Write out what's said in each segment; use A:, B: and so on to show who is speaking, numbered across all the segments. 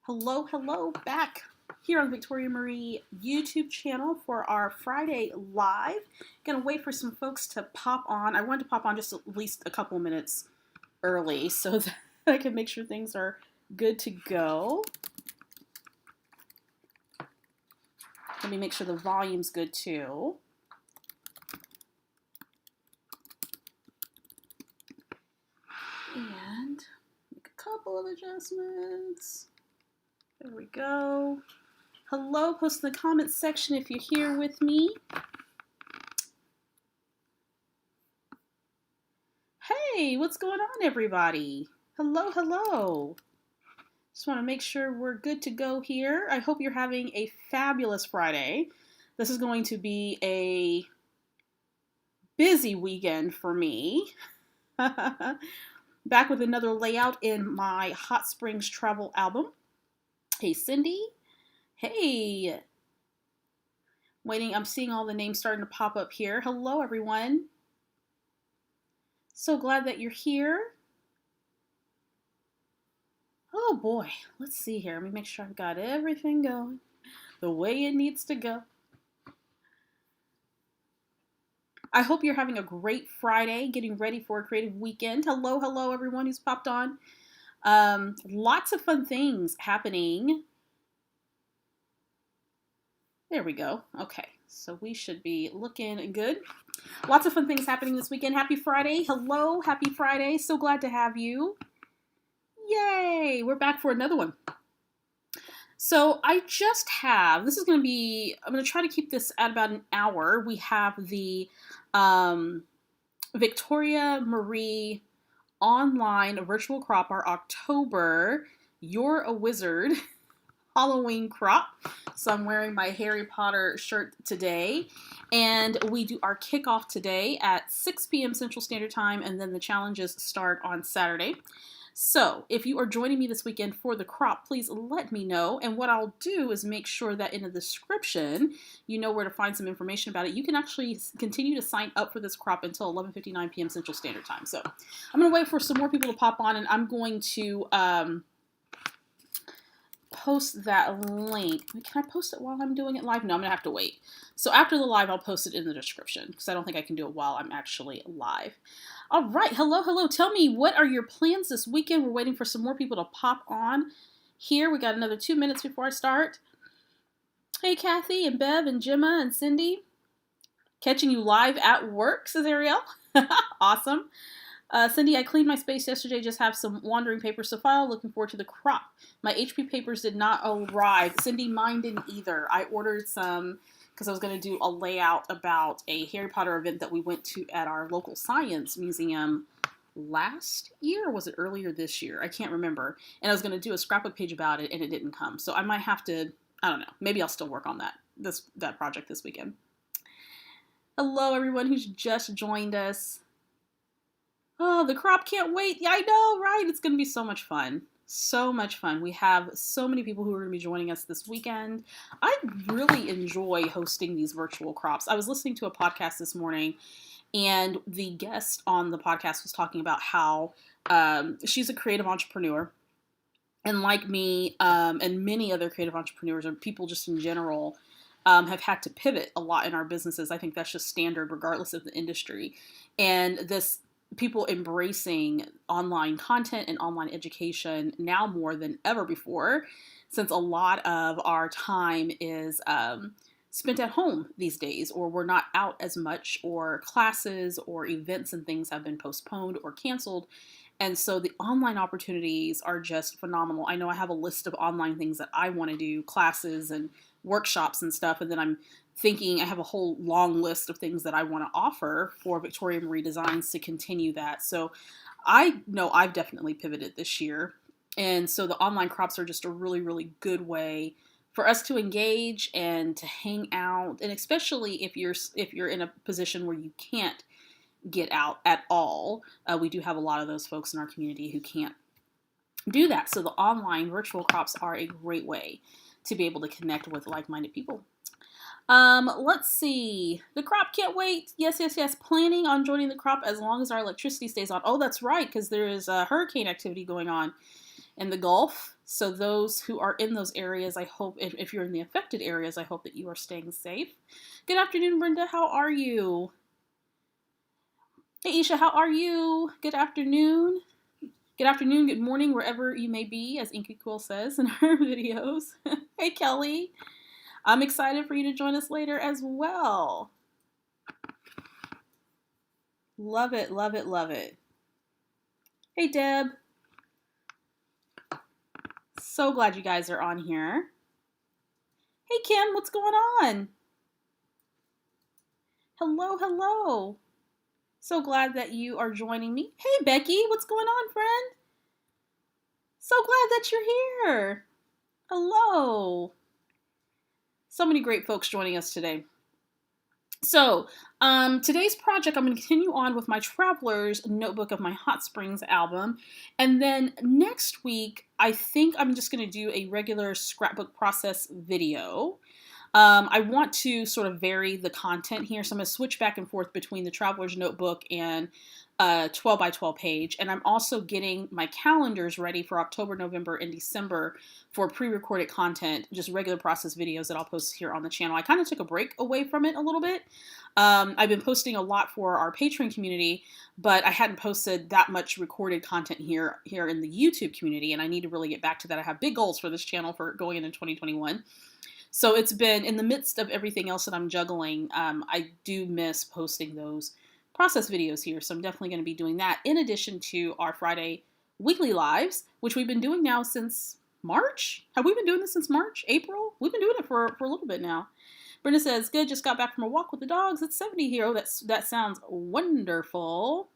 A: Hello, back here on Victoria Marie YouTube channel for our Friday live. Gonna wait for some folks to pop on. I wanted to pop on just at least a couple minutes early so that I can make sure things are good to go. Let me make sure the volume's good too. And make a couple of adjustments. There we go. Hello, post in the comments section if you're here with me. Hey, what's going on, everybody? Hello. Just want to make sure we're good to go here. I hope you're having a fabulous Friday. This is going to be a busy weekend for me. Back with another layout in my Hot Springs travel album. Hey, Cindy. Hey. Waiting, I'm seeing all the names starting to pop up here. Hello, everyone. So glad that you're here. Oh boy, let's see here. Let me make sure I've got everything going the way it needs to go. I hope you're having a great Friday, getting ready for a creative weekend. Hello, everyone who's popped on. Lots of fun things happening. There we go. Okay, so we should be looking good. Lots of fun things happening this weekend. Happy Friday. Hello, happy Friday. So glad to have you. Yay, we're back for another one. So I just have, I'm going to try to keep this at about an hour. We have the Victoria Marie online virtual crop, our October You're a Wizard Halloween crop. So I'm wearing my Harry Potter shirt today. And we do our kickoff today at 6 p.m. Central Standard Time, and then the challenges start on Saturday. So if you are joining me this weekend for the crop, please let me know. And what I'll do is make sure that in the description, you know where to find some information about it. You can actually continue to sign up for this crop until 11:59 p.m. Central Standard Time. So I'm going to wait for some more people to pop on, and I'm going to post that link. Can I post it while I'm doing it live? No, I'm going to have to wait. So after the live, I'll post it in the description because I don't think I can do it while I'm actually live. All right. Hello. Tell me, what are your plans this weekend? We're waiting for some more people to pop on here. We got another 2 minutes before I start. Hey, Kathy and Bev and Gemma and Cindy. Catching you live at work, says Ariel. Awesome. Cindy, I cleaned my space yesterday. Just have some wandering papers to file. Looking forward to the crop. My HP papers did not arrive. Cindy, mine didn't either. I ordered some because I was going to do a layout about a Harry Potter event that we went to at our local science museum last year, or was it earlier this year? I can't remember. And I was going to do a scrapbook page about it, and it didn't come. So I might have to, I don't know. Maybe I'll still work on that project this weekend. Hello, everyone who's just joined us. Oh, the crop, can't wait. Yeah, I know, right? It's going to be so much fun. So much fun. We have so many people who are going to be joining us this weekend. I really enjoy hosting these virtual crops. I was listening to a podcast this morning, and the guest on the podcast was talking about how she's a creative entrepreneur. And like me and many other creative entrepreneurs or people just in general have had to pivot a lot in our businesses. I think that's just standard regardless of the industry. And this people embracing online content and online education now more than ever before, since a lot of our time is spent at home these days, or we're not out as much, or classes or events and things have been postponed or canceled. And so the online opportunities are just phenomenal. I know I have a list of online things that I want to do, classes and workshops and stuff, and then I'm thinking I have a whole long list of things that I want to offer for Victoria Marie Designs to continue that. So I know I've definitely pivoted this year. And so the online crops are just a really, really good way for us to engage and to hang out. And especially if you're in a position where you can't get out at all. We do have a lot of those folks in our community who can't do that. So the online virtual crops are a great way to be able to connect with like-minded people. Let's see. The crop, can't wait. Yes. Planning on joining the crop as long as our electricity stays on. Oh, that's right, because there is hurricane activity going on in the Gulf. So those who are in those areas, I hope, if you're in the affected areas, I hope that you are staying safe. Good afternoon, Brenda. How are you? Hey, Isha, how are you? Good afternoon. Good afternoon, good morning, wherever you may be, as Inky Cool says in her videos. Hey, Kelly. I'm excited for you to join us later as well. Love it, love it, love it. Hey, Deb. So glad you guys are on here. Hey, Kim, what's going on? Hello, hello. So glad that you are joining me. Hey, Becky, what's going on, friend? So glad that you're here. Hello. So many great folks joining us today. So, today's project, I'm going to continue on with my Traveler's Notebook of my Hot Springs album. And then next week, I think I'm just going to do a regular scrapbook process video. I want to sort of vary the content here, so I'm going to switch back and forth between the Traveler's Notebook and 12 by 12 page. And I'm also getting my calendars ready for October, November, and December for pre-recorded content, just regular process videos that I'll post here on the channel. I kind of took a break away from it a little bit. I've been posting a lot for our Patreon community, but I hadn't posted that much recorded content here in the YouTube community, and I need to really get back to that. I have big goals for this channel for going into 2021. So it's been, in the midst of everything else that I'm juggling, I do miss posting those process videos here. So I'm definitely going to be doing that in addition to our Friday weekly lives, which we've been doing now since March. Have we been doing this since March? April? We've been doing it for a little bit now. Brenda says, good, just got back from a walk with the dogs. It's 70 here. Oh, that sounds wonderful.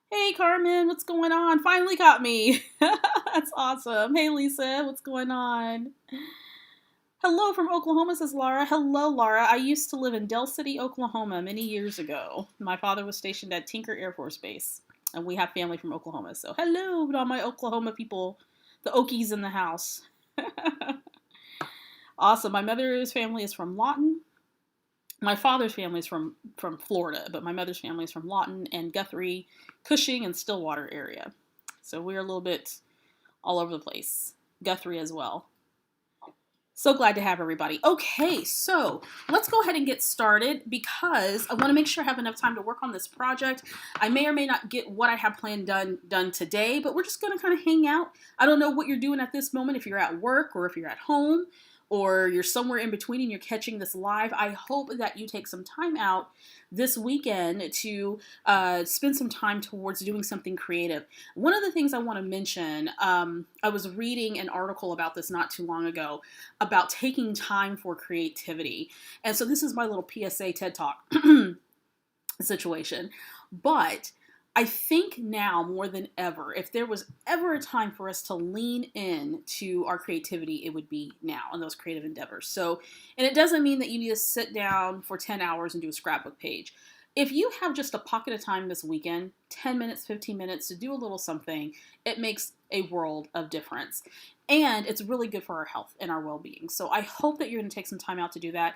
A: Hey, Carmen, what's going on? Finally caught me. That's awesome. Hey, Lisa, what's going on? Hello from Oklahoma, says Laura. Hello, Laura. I used to live in Del City, Oklahoma many years ago. My father was stationed at Tinker Air Force Base, and we have family from Oklahoma. So hello to all my Oklahoma people, the Okies in the house. Awesome. My mother's family is from Lawton. My father's family is from Florida, but my mother's family is from Lawton and Guthrie, Cushing, and Stillwater area. So we're a little bit all over the place. Guthrie as well. So glad to have everybody. Okay, so let's go ahead and get started because I want to make sure I have enough time to work on this project. I may or may not get what I have planned done today, but we're just going to kind of hang out. I don't know what you're doing at this moment, if you're at work or if you're at home or you're somewhere in between and you're catching this live. I hope that you take some time out this weekend to spend some time towards doing something creative. One of the things I want to mention, I was reading an article about this not too long ago about taking time for creativity. And so this is my little PSA TED Talk situation. But I think now more than ever, if there was ever a time for us to lean in to our creativity, it would be now in those creative endeavors. So, and it doesn't mean that you need to sit down for 10 hours and do a scrapbook page. If you have just a pocket of time this weekend, 10 minutes, 15 minutes to do a little something, it makes a world of difference. And it's really good for our health and our well-being. So I hope that you're going to take some time out to do that.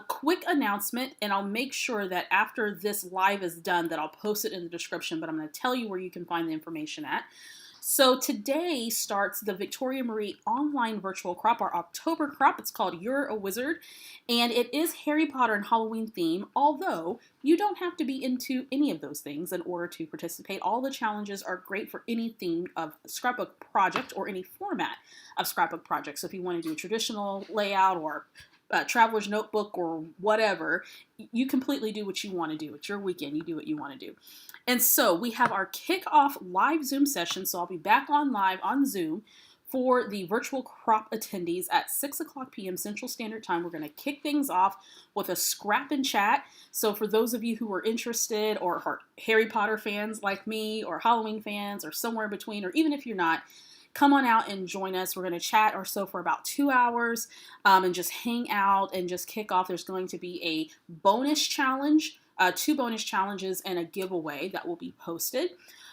A: Quick announcement, and I'll make sure that after this live is done that I'll post it in the description, but I'm going to tell you where you can find the information at. So today starts the Victoria Marie online virtual crop, our October crop. It's called You're a Wizard, and it is Harry Potter and Halloween theme, although you don't have to be into any of those things in order to participate. All the challenges are great for any theme of scrapbook project or any format of scrapbook project. So if you want to do a traditional layout or traveler's notebook or whatever, you completely do what you want to do. It's your weekend. You do what you want to do. And so we have our kickoff live Zoom session. So I'll be back on live on Zoom for the virtual crop attendees at 6 o'clock p.m. Central Standard Time. We're going to kick things off with a scrap and chat. So for those of you who are interested or are Harry Potter fans like me or Halloween fans or somewhere in between, or even if you're not, come on out and join us. We're going to chat or so for about 2 hours and just hang out and just kick off. There's going to be a bonus challenge, 2 bonus challenges, and a giveaway that will be posted.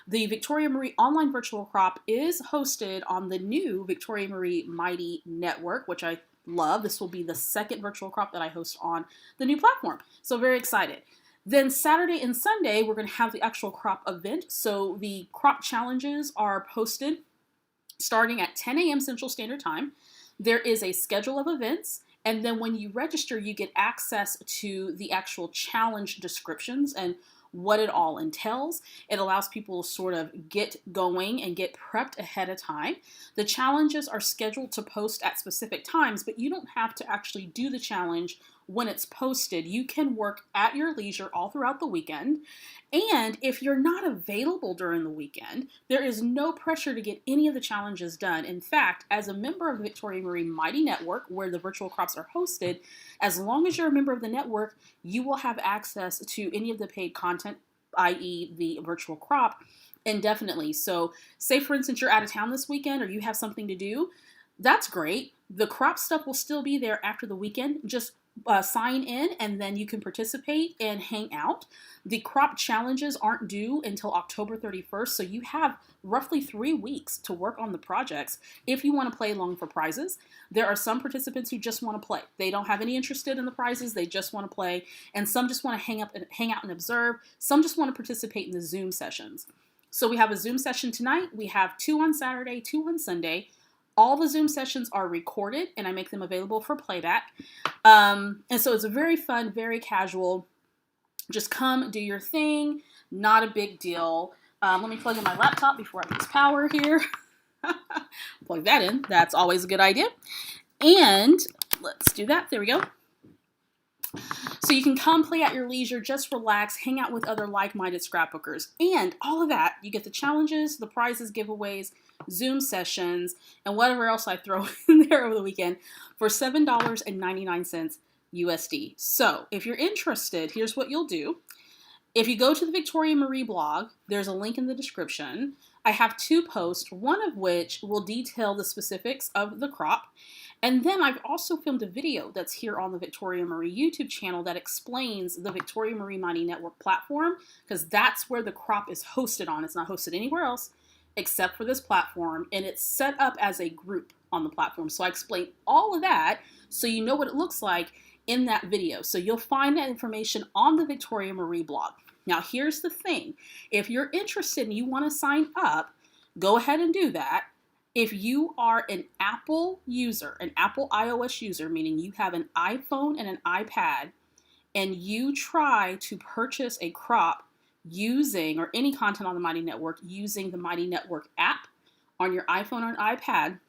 A: The Victoria Marie online virtual crop is hosted on the new Victoria Marie Mighty Network, which I love. This will be the second virtual crop that I host on the new platform. So very excited. Then Saturday and Sunday, we're going to have the actual crop event. So the crop challenges are posted starting at 10 a.m. Central Standard Time. There is a schedule of events, and then when you register, you get access to the actual challenge descriptions and what it all entails. It allows people to sort of get going and get prepped ahead of time. The challenges are scheduled to post at specific times, but you don't have to actually do the challenge when it's posted. You can work at your leisure all throughout the weekend. And if you're not available during the weekend, there is no pressure to get any of the challenges done. In fact, as a member of the Victoria Marie Mighty Network, where the virtual crops are hosted, as long as you're a member of the network, you will have access to any of the paid content, i.e. the virtual crop, indefinitely. So say, for instance, you're out of town this weekend or you have something to do, that's great. The crop stuff will still be there after the weekend. Just sign in and then you can participate and hang out. The crop challenges aren't due until October 31st, so you have roughly 3 weeks to work on the projects if you want to play along for prizes. There are some participants who just want to play. They don't have any interest in the prizes, they just want to play, and some just want to hang out and observe. Some just want to participate in the Zoom sessions. So we have a Zoom session tonight, we have 2 on Saturday, 2 on Sunday. All the Zoom sessions are recorded and I make them available for playback. And so it's a very fun, very casual, just come do your thing, not a big deal. Let me plug in my laptop before I lose power here. Plug that in, that's always a good idea. And let's do that, there we go. So you can come play at your leisure, just relax, hang out with other like-minded scrapbookers. And all of that, you get the challenges, the prizes, giveaways, Zoom sessions, and whatever else I throw in there over the weekend for $7.99 USD. So if you're interested, here's what you'll do. If you go to the Victoria Marie blog, there's a link in the description. I have 2 posts, one of which will detail the specifics of the crop. And then I've also filmed a video that's here on the Victoria Marie YouTube channel that explains the Victoria Marie Mighty Network platform, because that's where the crop is hosted on. It's not hosted anywhere else except for this platform, and it's set up as a group on the platform. So I explain all of that so you know what it looks like in that video. So you'll find that information on the Victoria Marie blog. Now here's the thing. If you're interested and you want to sign up, go ahead and do that. If you are an Apple user, an Apple iOS user, meaning you have an iPhone and an iPad, and you try to purchase a crop using, or any content on the Mighty Network, using the Mighty Network app on your iPhone or an iPad,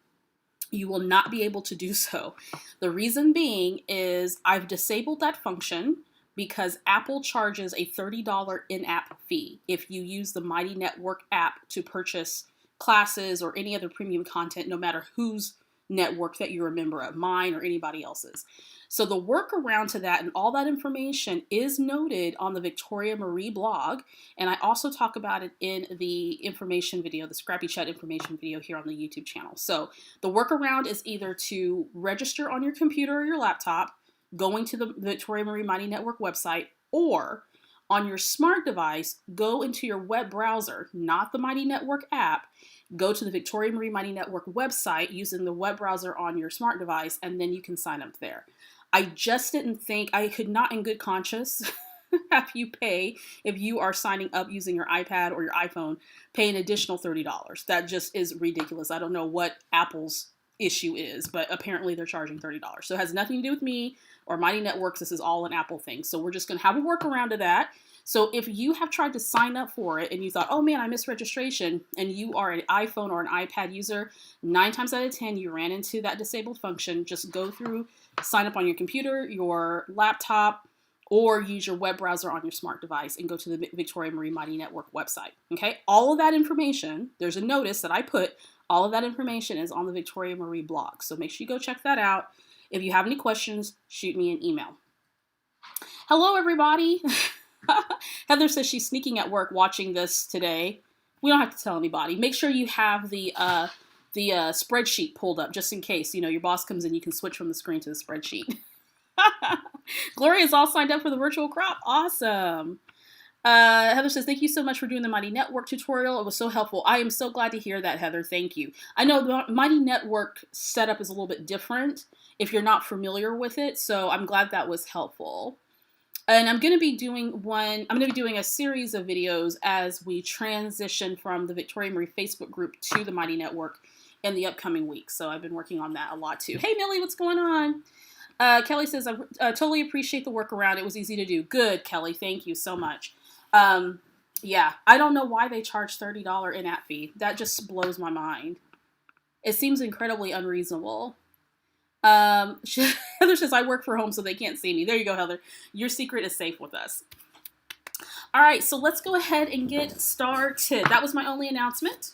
A: you will not be able to do so. The reason being is I've disabled that function because Apple charges a $30 in-app fee if you use the Mighty Network app to purchase classes or any other premium content, no matter whose network that you're a member of, mine or anybody else's. So the workaround to that and all that information is noted on the Victoria Marie blog, and I also talk about it in the information video, the Scrappy Chat information video here on the YouTube channel. So the workaround is either to register on your computer or your laptop, going to the Victoria Marie Mighty Network website, or on your smart device, go into your web browser, not the Mighty Network app, go to the Victoria Marie Mighty Network website using the web browser on your smart device, and then you can sign up there. I just didn't think, I could not in good conscience have you pay, if you are signing up using your iPad or your iPhone, pay an additional $30. That just is ridiculous. I don't know what Apple's issue is, but apparently they're charging $30. So it has nothing to do with me or Mighty Networks. This is all an Apple thing. So we're just going to have a workaround to that. So if you have tried to sign up for it and you thought, oh man, I missed registration, and you are an iPhone or an iPad user, 9 times out of 10, you ran into that disabled function. Just go through, sign up on your computer, your laptop, or use your web browser on your smart device and go to the Victoria Marie Mighty Network website. Okay, all of that information, there's a notice that I put, all of that information is on the Victoria Marie blog. So make sure you go check that out. If you have any questions, shoot me an email. Hello, everybody. Heather says she's sneaking at work watching this today. We don't have to tell anybody. Make sure you have the spreadsheet pulled up just in case, you know, your boss comes in, you can switch from the screen to the spreadsheet. Gloria is all signed up for the virtual crop. Awesome. Heather says, thank you so much for doing the Mighty Network tutorial. It was so helpful. I am so glad to hear that, Heather. Thank you. I know the Mighty Network setup is a little bit different if you're not familiar with it, so I'm glad that was helpful. And I'm going to be doing a series of videos as we transition from the Victoria Marie Facebook group to the Mighty Network in the upcoming weeks. So I've been working on that a lot too. Hey, Millie, what's going on? Kelly says, I totally appreciate the workaround. It was easy to do. Good, Kelly. Thank you so much. Yeah, I don't know why they charge $30 in-app fee. That just blows my mind. It seems incredibly unreasonable. Heather says, I work from home so they can't see me. There you go, Heather. Your secret is safe with us. All right, so let's go ahead and get started. That was my only announcement.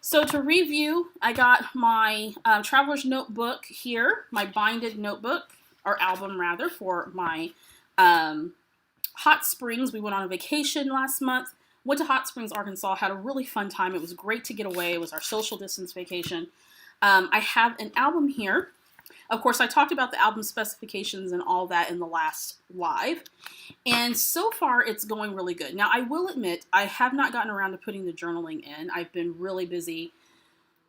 A: So to review, I got my Traveler's Notebook here, my binded notebook, or album rather, for my Hot Springs. We went on a vacation last month. Went to Hot Springs, Arkansas. Had a really fun time. It was great to get away. It was our social distance vacation. I have an album here. Of course, I talked about the album specifications and all that in the last live. And so far, it's going really good. Now, I will admit, I have not gotten around to putting the journaling in. I've been really busy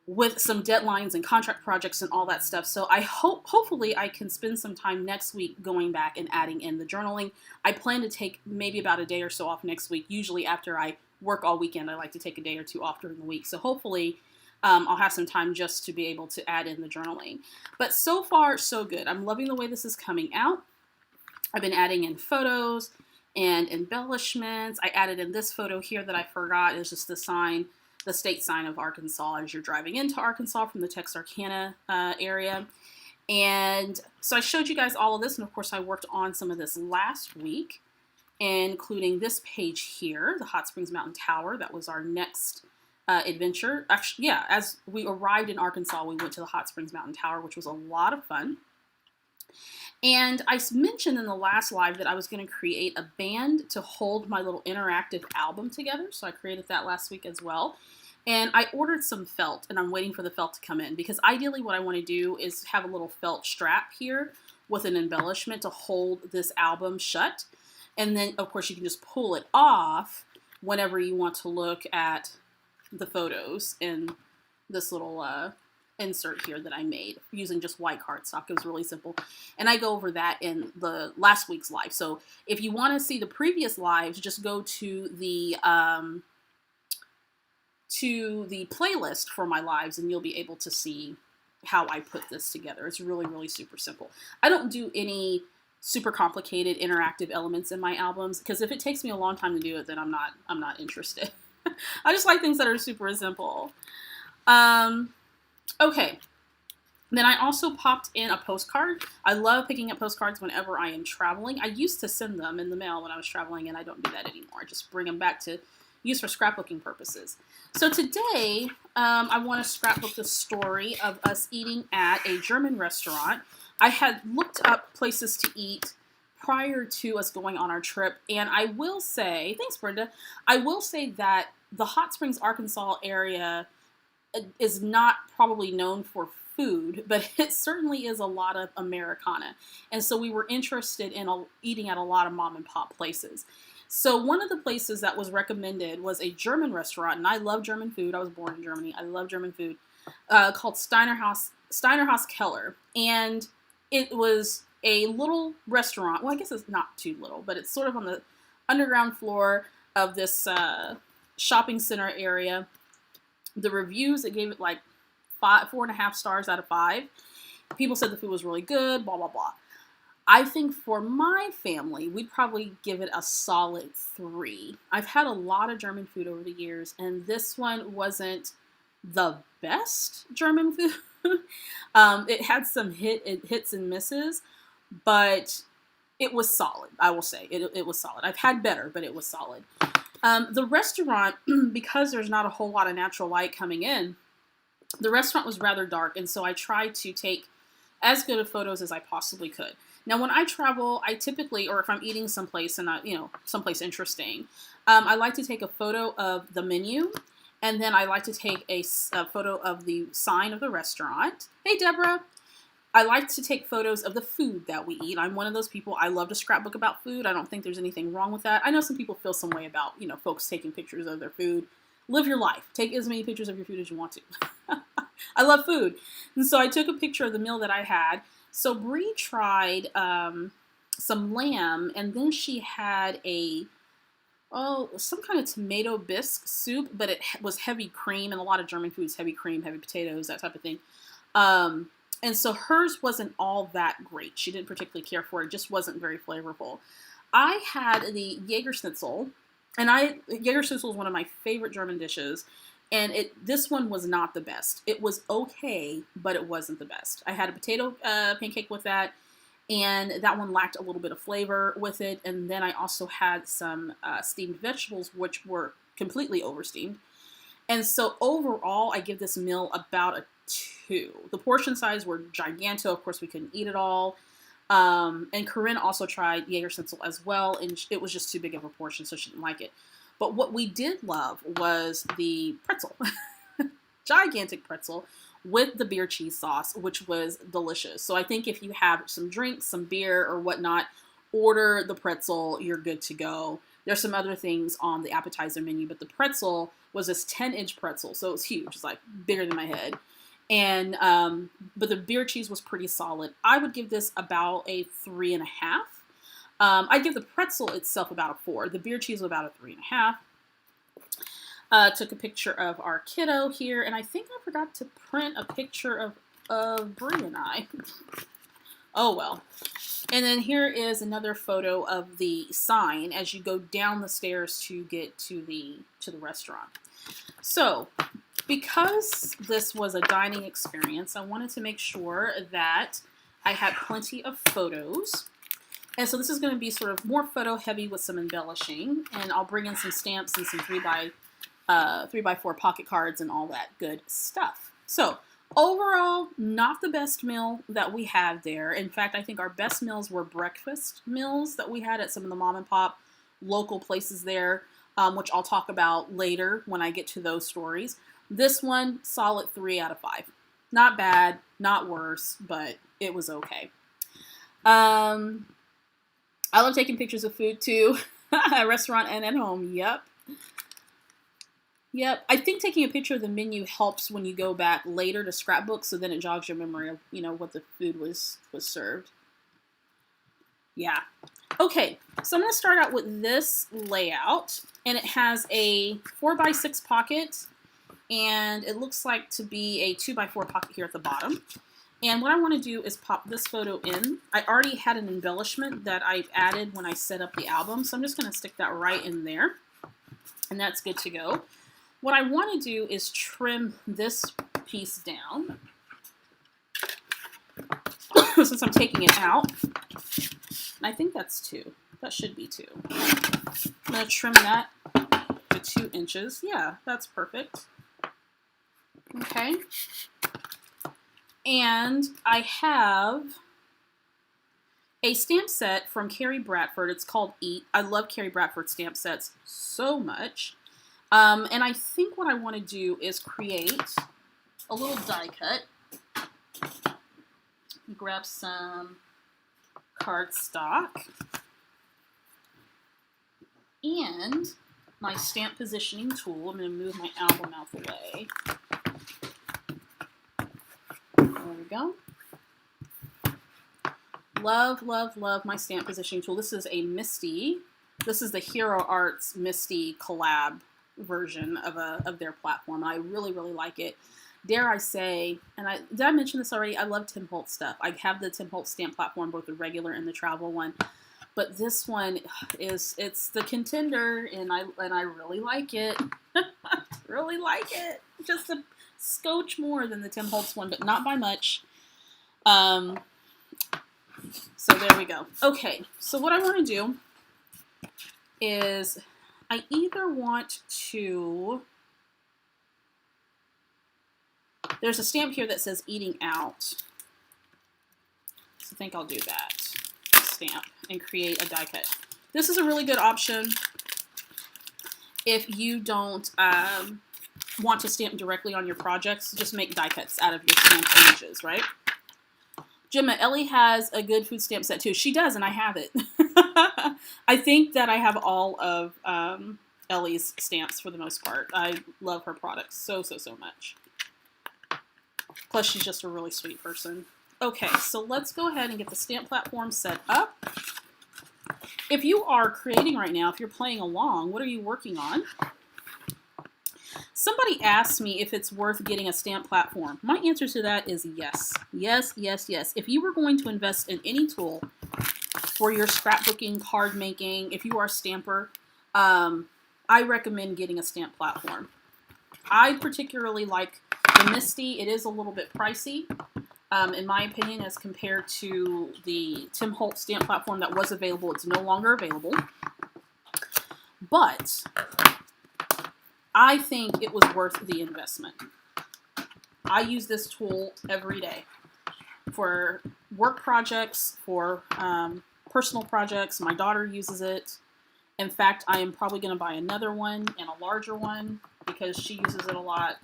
A: with some deadlines and contract projects and all that stuff. So I hopefully I can spend some time next week going back and adding in the journaling. I plan to take maybe about a day or so off next week. Usually after I work all weekend, I like to take a day or two off during the week. So hopefully I'll have some time just to be able to add in the journaling. But so far, so good. I'm loving the way this is coming out. I've been adding in photos and embellishments. I added in this photo here that I forgot. It's just the sign, the state sign of Arkansas as you're driving into Arkansas from the Texarkana area. And so I showed you guys all of this. And of course, I worked on some of this last week, including this page here, the Hot Springs Mountain Tower. That was our next adventure. Actually, yeah, as we arrived in Arkansas, we went to the Hot Springs Mountain Tower, which was a lot of fun. And I mentioned in the last live that I was going to create a band to hold my little interactive album together. So I created that last week as well. And I ordered some felt, and I'm waiting for the felt to come in, because ideally what I want to do is have a little felt strap here with an embellishment to hold this album shut. And then, of course, you can just pull it off whenever you want to look at the photos in this little insert here that I made using just white cardstock. It was really simple. And I go over that in the last week's live. So if you want to see the previous lives, just go to the playlist for my lives and you'll be able to see how I put this together. It's really, really super simple. I don't do any super complicated interactive elements in my albums, because if it takes me a long time to do it, then I'm not interested. I just like things that are super simple. Okay. Then I also popped in a postcard. I love picking up postcards whenever I am traveling. I used to send them in the mail when I was traveling, and I don't do that anymore. I just bring them back to use for scrapbooking purposes. So today, I want to scrapbook the story of us eating at a German restaurant. I had looked up places to eat prior to us going on our trip, and I will say, thanks Brenda, I will say that the Hot Springs, Arkansas area is not probably known for food, but it certainly is a lot of Americana. And so we were interested in eating at a lot of mom and pop places. So one of the places that was recommended was a German restaurant, and I love German food. I was born in Germany. I love German food, called Steinerhaus Keller. And it was a little restaurant. Well, I guess it's not too little, but it's sort of on the underground floor of this shopping center area. The reviews, it gave it like 4.5 stars out of 5. People said the food was really good, blah, blah, blah. I think for my family, we'd probably give it a solid 3. I've had a lot of German food over the years, and this one wasn't the best German food. It had some hits and misses, but it was solid, I will say. It was solid. I've had better, but it was solid. The restaurant, because there's not a whole lot of natural light coming in, the restaurant was rather dark, and so I tried to take as good of photos as I possibly could. Now, when I travel, I typically, or if I'm eating someplace and someplace interesting, I like to take a photo of the menu, and then I like to take a photo of the sign of the restaurant. Hey, Deborah. I like to take photos of the food that we eat. I'm one of those people. I love to scrapbook about food. I don't think there's anything wrong with that. I know some people feel some way about, folks taking pictures of their food. Live your life. Take as many pictures of your food as you want to. I love food. And so I took a picture of the meal that I had. So Bree tried some lamb, and then she had some kind of tomato bisque soup, but it was heavy cream, and a lot of German foods, heavy cream, heavy potatoes, that type of thing. And so hers wasn't all that great. She didn't particularly care for it. It just wasn't very flavorful. I had the Jaeger Schnitzel, and Jaeger Schnitzel is one of my favorite German dishes, and this one was not the best. It was okay, but it wasn't the best. I had a potato pancake with that, and that one lacked a little bit of flavor with it, and then I also had some steamed vegetables, which were completely oversteamed. And so overall, I give this meal about a 2. The portion size were gigantic. Of course, we couldn't eat it all. And Corinne also tried Jaeger Schnitzel as well, and it was just too big of a portion, so she didn't like it. But what we did love was the pretzel. Gigantic pretzel with the beer cheese sauce, which was delicious. So I think if you have some drinks, some beer or whatnot, order the pretzel, you're good to go. There's some other things on the appetizer menu, but the pretzel was this 10-inch pretzel, so it was huge. It's like bigger than my head. And but the beer cheese was pretty solid. I would give this about a 3.5. I'd give the pretzel itself about a 4. The beer cheese was about a 3.5. Took a picture of our kiddo here, and I think I forgot to print a picture of Brie and I. Oh well. And then here is another photo of the sign as you go down the stairs to get to the restaurant. So, because this was a dining experience, I wanted to make sure that I had plenty of photos. And so this is going to be sort of more photo heavy with some embellishing, and I'll bring in some stamps and some 3x4 pocket cards and all that good stuff. So overall, not the best meal that we had there. In fact, I think our best meals were breakfast meals that we had at some of the mom and pop local places there, which I'll talk about later when I get to those stories. This one, solid 3 out of 5. Not bad, not worse, but it was okay. I love taking pictures of food too, at a restaurant and at home. Yep. I think taking a picture of the menu helps when you go back later to Scrapbook, so then it jogs your memory of, what the food was served. Yeah. Okay, so I'm going to start out with this layout, and it has a 4x6 pocket, and it looks like to be a 2x4 pocket here at the bottom. And what I want to do is pop this photo in. I already had an embellishment that I added when I set up the album, so I'm just going to stick that right in there, and that's good to go. What I want to do is trim this piece down, since I'm taking it out. And I think that's 2. That should be 2. I'm going to trim that to 2 inches. Yeah, that's perfect. Okay. And I have a stamp set from Carrie Bradford. It's called Eat. I love Carrie Bradford stamp sets so much. And I think what I want to do is create a little die cut. Grab some cardstock and my stamp positioning tool. I'm going to move my album out the way. There we go. Love, love, love my stamp positioning tool. This is a Misty. This is the Hero Arts Misty collab version of their platform. I really, really like it. Dare I say, and did I mention this already? I love Tim Holtz stuff. I have the Tim Holtz stamp platform, both the regular and the travel one. But this one it's the contender, and I really like it. Really like it. Just a scotch more than the Tim Holtz one, but not by much. So there we go. Okay, so what I want to do is I either want to... There's a stamp here that says eating out. So I think I'll do that. Stamp and create a die cut. This is a really good option if you don't want to stamp directly on your projects. Just make die cuts out of your stamp images, right? Gemma, Ellie has a good food stamp set too. She does, and I have it. I think that I have all of Ellie's stamps for the most part. I love her products so, so, so much. Plus, she's just a really sweet person. Okay, so let's go ahead and get the stamp platform set up. if you are creating right now, if you're playing along, what are you working on? Somebody asked me if it's worth getting a stamp platform. My answer to that is yes. Yes, yes, yes. If you were going to invest in any tool for your scrapbooking, card making, if you are a stamper, I recommend getting a stamp platform. I particularly like the Misty. It is a little bit pricey, in my opinion, as compared to the Tim Holtz stamp platform that was available. It's no longer available. But I think it was worth the investment. I use this tool every day for work projects, for personal projects. My daughter uses it. In fact, I am probably going to buy another one and a larger one because she uses it a lot.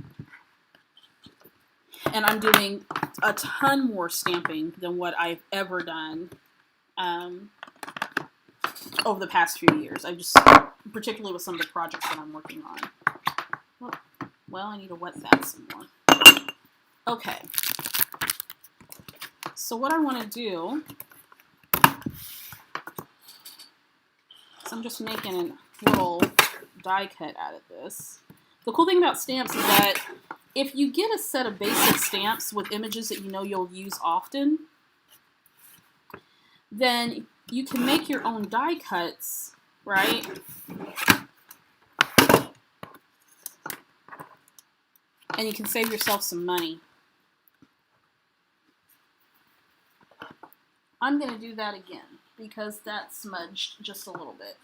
A: And I'm doing a ton more stamping than what I've ever done over the past few years. I just, particularly with some of the projects that I'm working on. Well, I need to wet that some more. Okay. So what I want to do, is I'm just making a little die cut out of this. The cool thing about stamps is that if you get a set of basic stamps with images that you know you'll use often, then you can make your own die cuts, right? And you can save yourself some money. I'm going to do that again because that smudged just a little bit.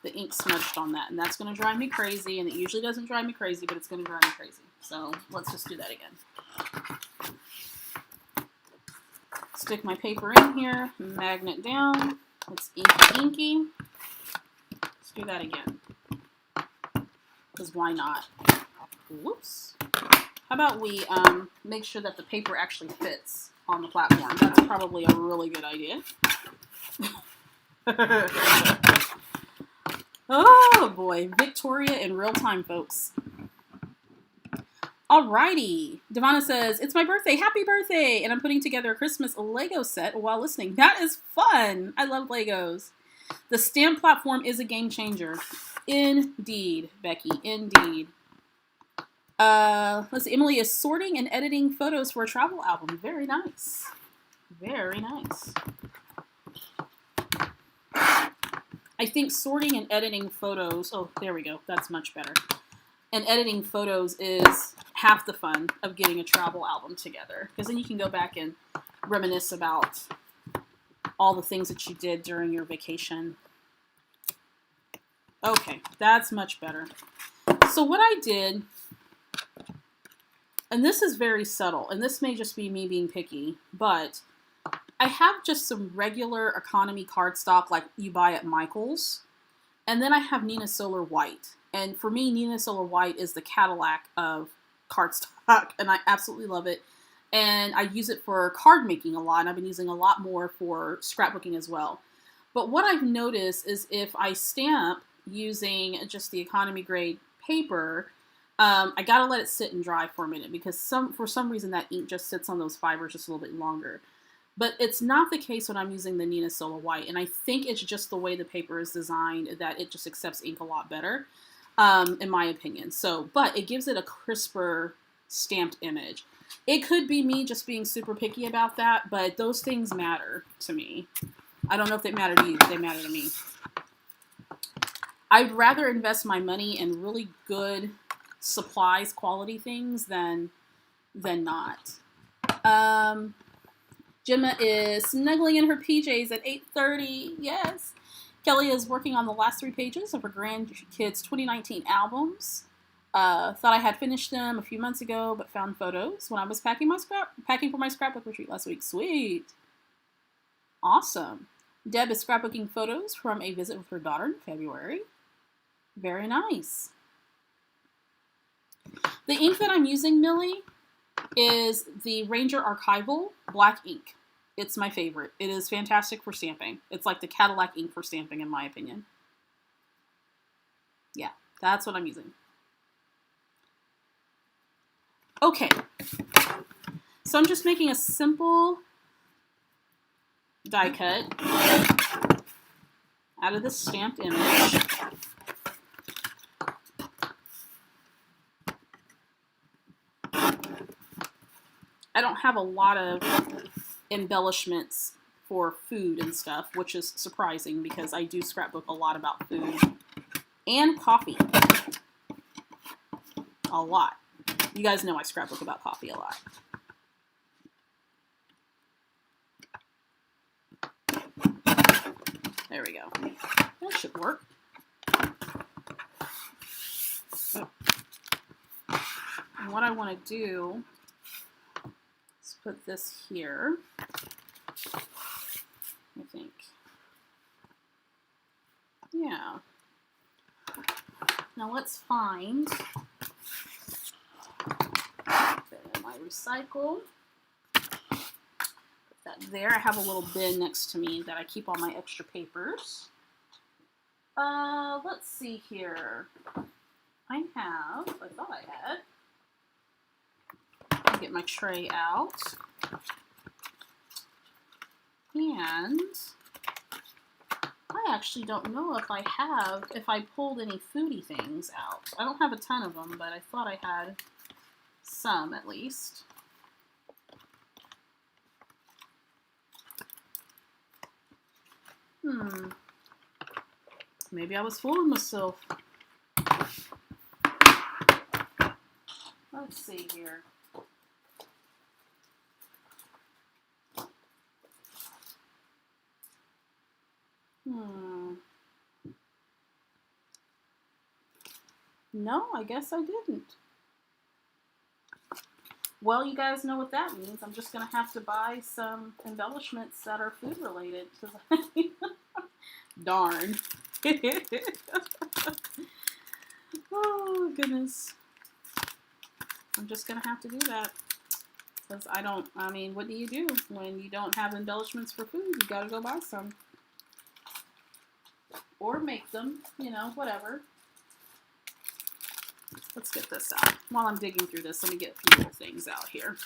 A: The ink smudged on that, and that's going to drive me crazy, and it usually doesn't drive me crazy, but it's going to drive me crazy. So let's just do that again. Stick my paper in here, magnet down. It's inky inky. Let's do that again. Because why not? Whoops. How about we make sure that the paper actually fits on the platform? That's probably a really good idea. Oh boy, Victoria in real time, folks. Alrighty. Devonna says, it's my birthday. Happy birthday. And I'm putting together a Christmas Lego set while listening. That is fun. I love Legos. The stamp platform is a game changer. Indeed, Becky. Indeed. Let's see. Emily is sorting and editing photos for a travel album. Very nice. Very nice. I think sorting and editing photos, oh, there we go. That's much better. And editing photos is half the fun of getting a travel album together. Because then you can go back and reminisce about all the things that you did during your vacation. Okay, that's much better. So what I did, and this is very subtle, and this may just be me being picky, but I have just some regular economy cardstock like you buy at Michael's. And then I have Nina Solar White. And for me, Nina Solar White is the Cadillac of cardstock, and I absolutely love it. And I use it for card making a lot, and I've been using a lot more for scrapbooking as well. But what I've noticed is if I stamp using just the economy grade paper, I gotta let it sit and dry for a minute because for some reason that ink just sits on those fibers just a little bit longer. But it's not the case when I'm using the Nina Solar White, and I think it's just the way the paper is designed that it just accepts ink a lot better, in my opinion. So, but it gives it a crisper stamped image. It could be me just being super picky about that, but those things matter to me. I don't know if they matter to you, but they matter to me. I'd rather invest my money in really good supplies, quality things than not. Gemma is snuggling in her PJs at 8:30. Yes. Kelly is working on the last 3 pages of her grandkids' 2019 albums. Thought I had finished them a few months ago, but found photos when I was packing for my scrapbook retreat last week. Sweet. Awesome. Deb is scrapbooking photos from a visit with her daughter in February. Very nice. The ink that I'm using, Millie, is the Ranger Archival black ink. It's my favorite. It is fantastic for stamping. It's like the Cadillac ink for stamping, in my opinion. Yeah, that's what I'm using. Okay. So I'm just making a simple die cut. out of this stamped image. I don't have a lot of embellishments for food and stuff, which is surprising because I do scrapbook a lot about food and coffee. A lot. You guys know I scrapbook about coffee a lot. There we go. That should work. Oh. And what I want to do is put this here, I think. Yeah. Now let's find my recycle. Put that there. I have a little bin next to me that I keep all my extra papers. Let's see here. I thought I had. I'll get my tray out. And I actually don't know if I pulled any foodie things out. I don't have a ton of them, but I thought I had some at least. Maybe I was fooling myself. Let's see here. No, I guess I didn't. Well, you guys know what that means. I'm just going to have to buy some embellishments that are food related. Darn. Oh, goodness. I'm just going to have to do that. Because what do you do when you don't have embellishments for food? You got to go buy some. Or make them, whatever. Let's get this out. While I'm digging through this, let me get a few little things out here.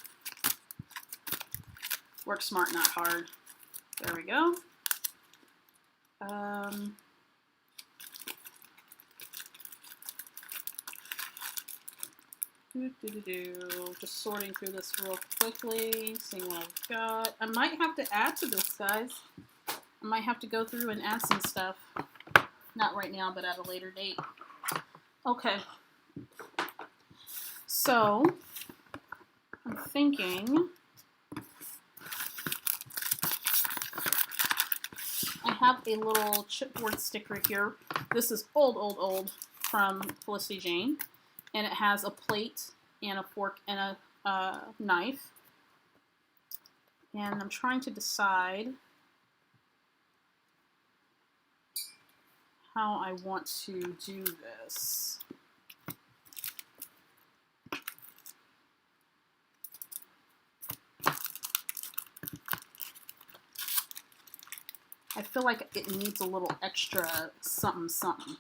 A: Work smart, not hard. There we go. Just sorting through this real quickly, seeing what I've got. I might have to add to this, guys. I might have to go through and add some stuff. Not right now, but at a later date. Okay. So, I'm thinking I have a little chipboard sticker here. This is old from Felicity Jane. And it has a plate and a fork and a knife. And I'm trying to decide how I want to do this. I feel like it needs a little extra something something.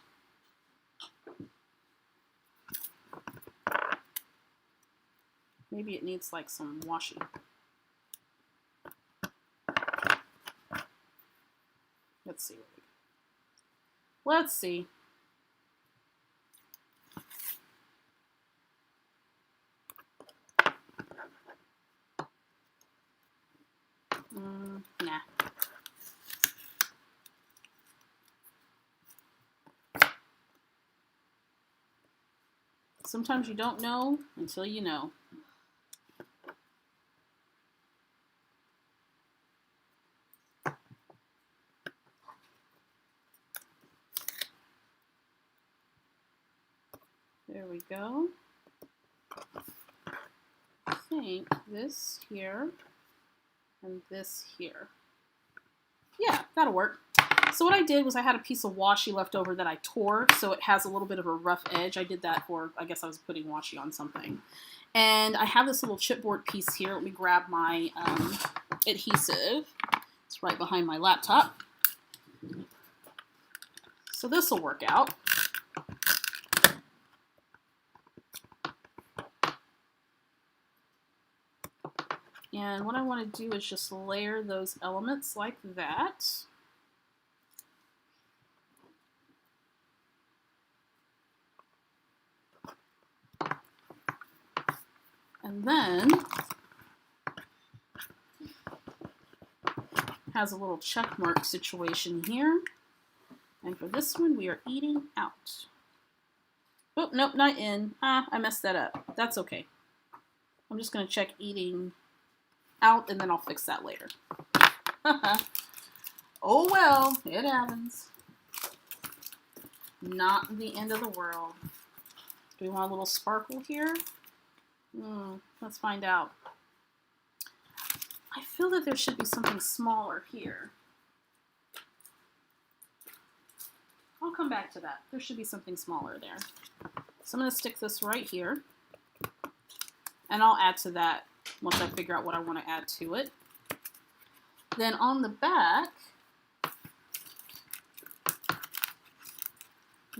A: Maybe it needs like some washi. Let's see. Let's see. Nah. Sometimes you don't know until you know. There we go. I think this here and this here. Yeah, that'll work. So what I did was I had a piece of washi left over that I tore, so it has a little bit of a rough edge. I did that for, I guess I was putting washi on something. And I have this little chipboard piece here. Let me grab my adhesive. It's right behind my laptop. So this will work out. And what I want to do is just layer those elements like that. And then has a little check mark situation here. And for this one, we are eating out. Oh, nope, not in. I messed that up. That's okay. I'm just going to check eating out, and then I'll fix that later. Oh well, it happens. Not the end of the world. Do we want a little sparkle here? Let's find out. I feel that there should be something smaller here. I'll come back to that. There should be something smaller there. So I'm going to stick this right here. And I'll add to that once I figure out what I want to add to it. Then on the back,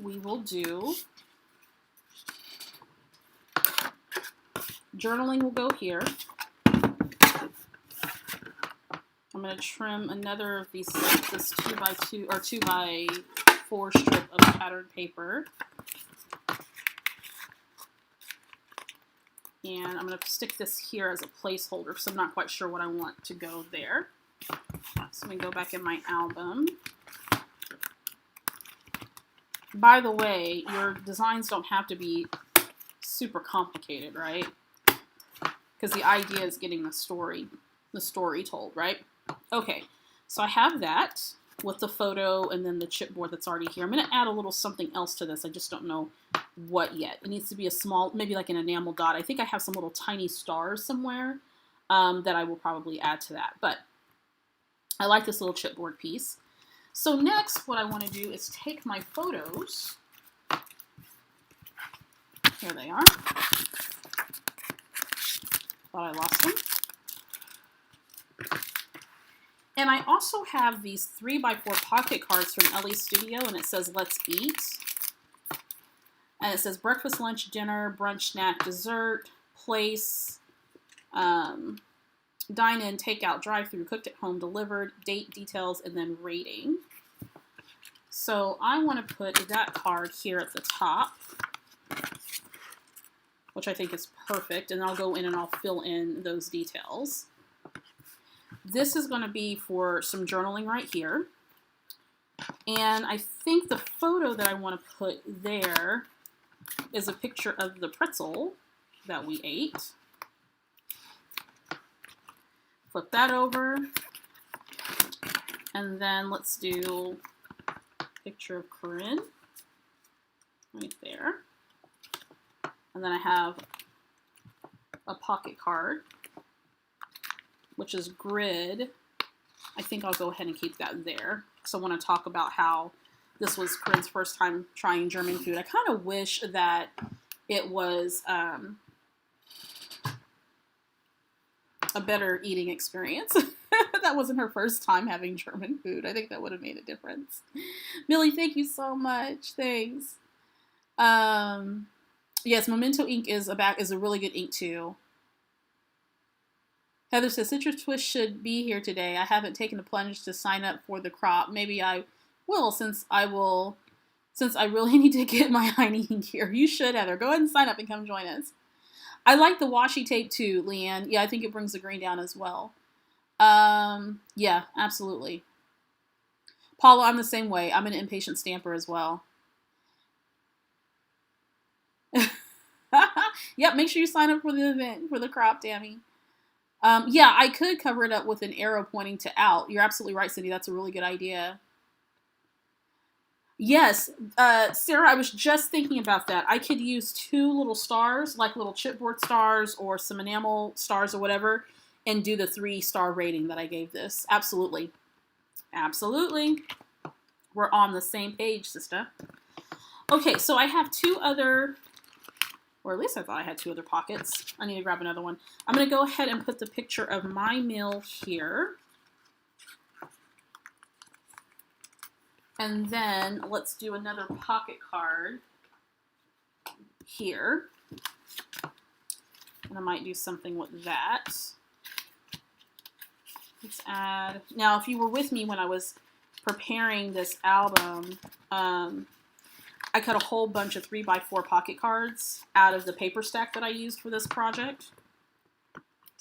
A: we will do, journaling will go here. I'm going to trim another of these, this 2x2 or 2x4 strip of patterned paper. And I'm going to stick this here as a placeholder because I'm not quite sure what I want to go there. So I'm going to go back in my album. By the way, your designs don't have to be super complicated, right? Because the idea is getting the story told, right? Okay, so I have that with the photo and then the chipboard that's already here. I'm going to add a little something else to this. I just don't know what yet. It needs to be a small, maybe like an enamel dot. I think I have some little tiny stars somewhere that I will probably add to that. But I like this little chipboard piece. So next, what I want to do is take my photos. Here they are. Thought I lost them. And I also have these 3x4 pocket cards from Ellie's Studio, and it says, "Let's eat." And it says breakfast, lunch, dinner, brunch, snack, dessert, place, dine in, takeout, drive-through, cooked at home, delivered, date, details, and then rating. So I want to put that card here at the top, which I think is perfect, and I'll go in and I'll fill in those details. This is going to be for some journaling right here. And I think the photo that I want to put there is a picture of the pretzel that we ate. Flip that over. And then let's do a picture of Corinne right there. And then I have a pocket card, which is grid. I think I'll go ahead and keep that there because I want to talk about how this was Corinne's first time trying German food. I kind of wish that it was a better eating experience. That wasn't her first time having German food. I think that would have made a difference. Millie, thank you so much. Thanks. Yes, Memento ink is a really good ink too. Heather says, Citrus Twist should be here today. I haven't taken the plunge to sign up for the crop. Maybe I will since I really need to get my Heine ink here. You should, Heather. Go ahead and sign up and come join us. I like the washi tape too, Leanne. Yeah, I think it brings the green down as well. Yeah, absolutely. Paula, I'm the same way. I'm an impatient stamper as well. Yep, make sure you sign up for the event, for the crop, Tammy. Yeah, I could cover it up with an arrow pointing to out. You're absolutely right, Cindy. That's a really good idea. Yes, Sarah, I was just thinking about that. I could use 2 little stars, like little chipboard stars or some enamel stars or whatever, and do the 3-star rating that I gave this. Absolutely. Absolutely. We're on the same page, sister. Okay, so I have 2 other... or at least I thought I had 2 other pockets. I need to grab another one. I'm going to go ahead and put the picture of my meal here. And then let's do another pocket card here. And I might do something with that. Let's add... Now, if you were with me when I was preparing this album, I cut a whole bunch of 3x4 pocket cards out of the paper stack that I used for this project.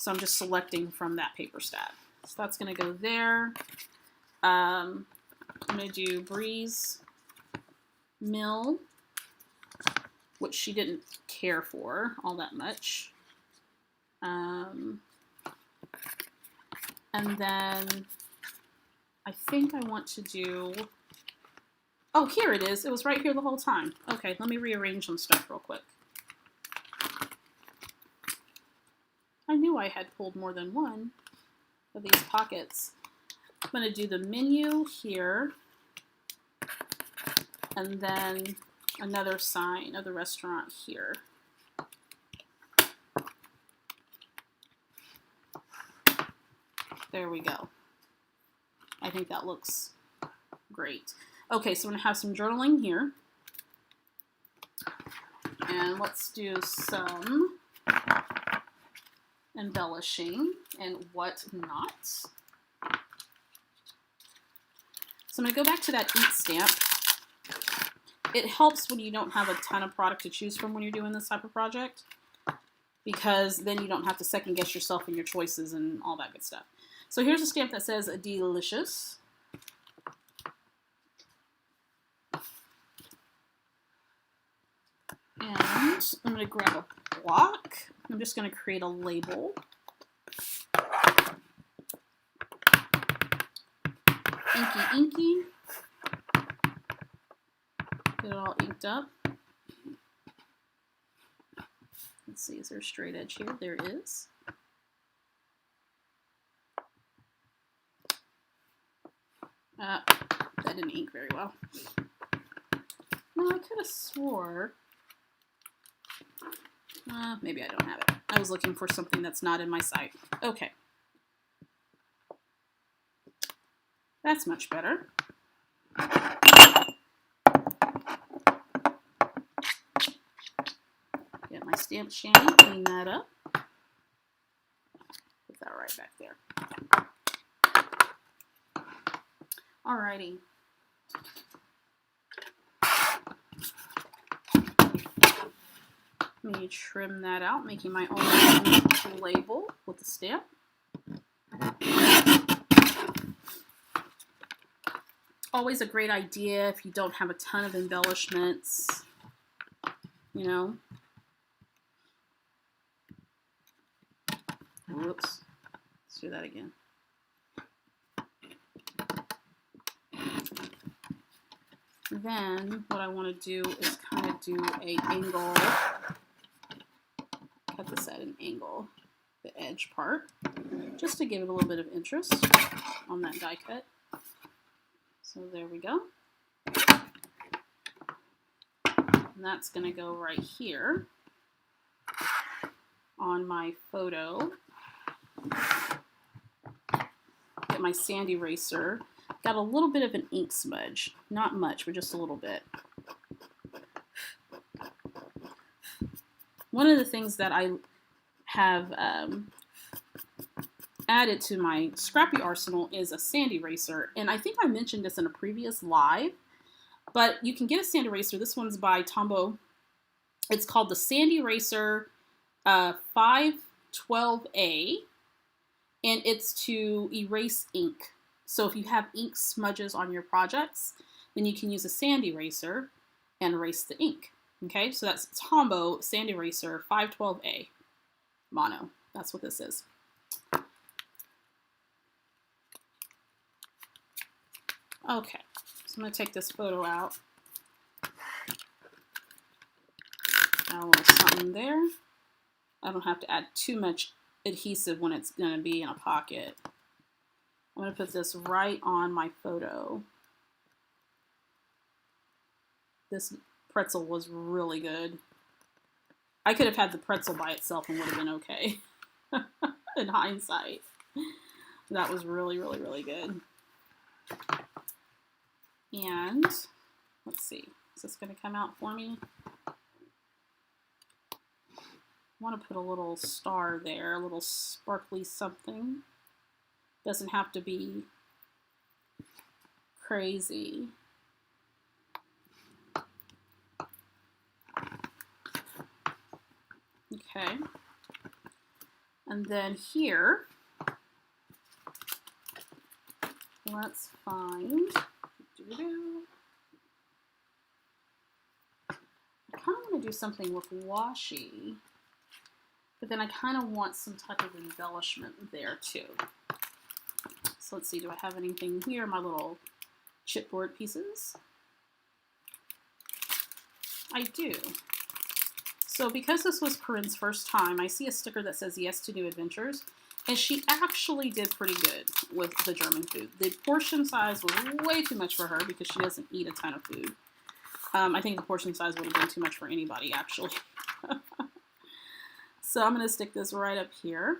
A: So I'm just selecting from that paper stab. So that's going to go there. I'm going to do Breeze Mill, which she didn't care for all that much. And then I think I want to do, oh, here it is. It was right here the whole time. Okay, let me rearrange some stuff real quick. I knew I had pulled more than one of these pockets. I'm going to do the menu here, and then another sign of the restaurant here. There we go. I think that looks great. Okay, so I'm going to have some journaling here. And let's do some embellishing and whatnot. So I'm going to go back to that ink stamp. It helps when you don't have a ton of product to choose from when you're doing this type of project, because then you don't have to second guess yourself and your choices and all that good stuff. So here's a stamp that says delicious. And I'm going to grab a block. I'm just going to create a label. Inky, inky. Get it all inked up. Let's see, is there a straight edge here? There is. That didn't ink very well. No, I could have swore. Maybe I don't have it. I was looking for something that's not in my sight. Okay. That's much better. Get my stamp chamois, clean that up. Put that right back there. Alrighty. Let me trim that out, making my own label with the stamp. Always a great idea if you don't have a ton of embellishments, you know. Whoops. Let's do that again. Then what I want to do is kind of do an angle. Cut this at an angle, the edge part, just to give it a little bit of interest on that die cut. So there we go. And that's going to go right here on my photo. Get my sand eraser. Got a little bit of an ink smudge. Not much, but just a little bit. One of the things that I have added to my Scrappy arsenal is a sand eraser. And I think I mentioned this in a previous live, but you can get a sand eraser. This one's by Tombow. It's called the Sand Eraser 512A, and it's to erase ink. So if you have ink smudges on your projects, then you can use a sand eraser and erase the ink. Okay, so that's Tombow Sand Eraser 512A mono. That's what this is. Okay, so I'm going to take this photo out. Add a little something there. I don't have to add too much adhesive when it's going to be in a pocket. I'm going to put this right on my photo. This pretzel was really good. I could have had the pretzel by itself and would have been okay. In hindsight. That was really, really, really good. And let's see. Is this going to come out for me? I want to put a little star there, a little sparkly something. Doesn't have to be crazy. Okay. And then here, let's find, I kind of want to do something with washi, but then I kind of want some type of embellishment there too. So let's see, do I have anything here? My little chipboard pieces. I do. So because this was Corinne's first time, I see a sticker that says yes to new adventures, and she actually did pretty good with the German food. The portion size was way too much for her because she doesn't eat a ton of food. I think the portion size would have been too much for anybody, actually. So I'm going to stick this right up here.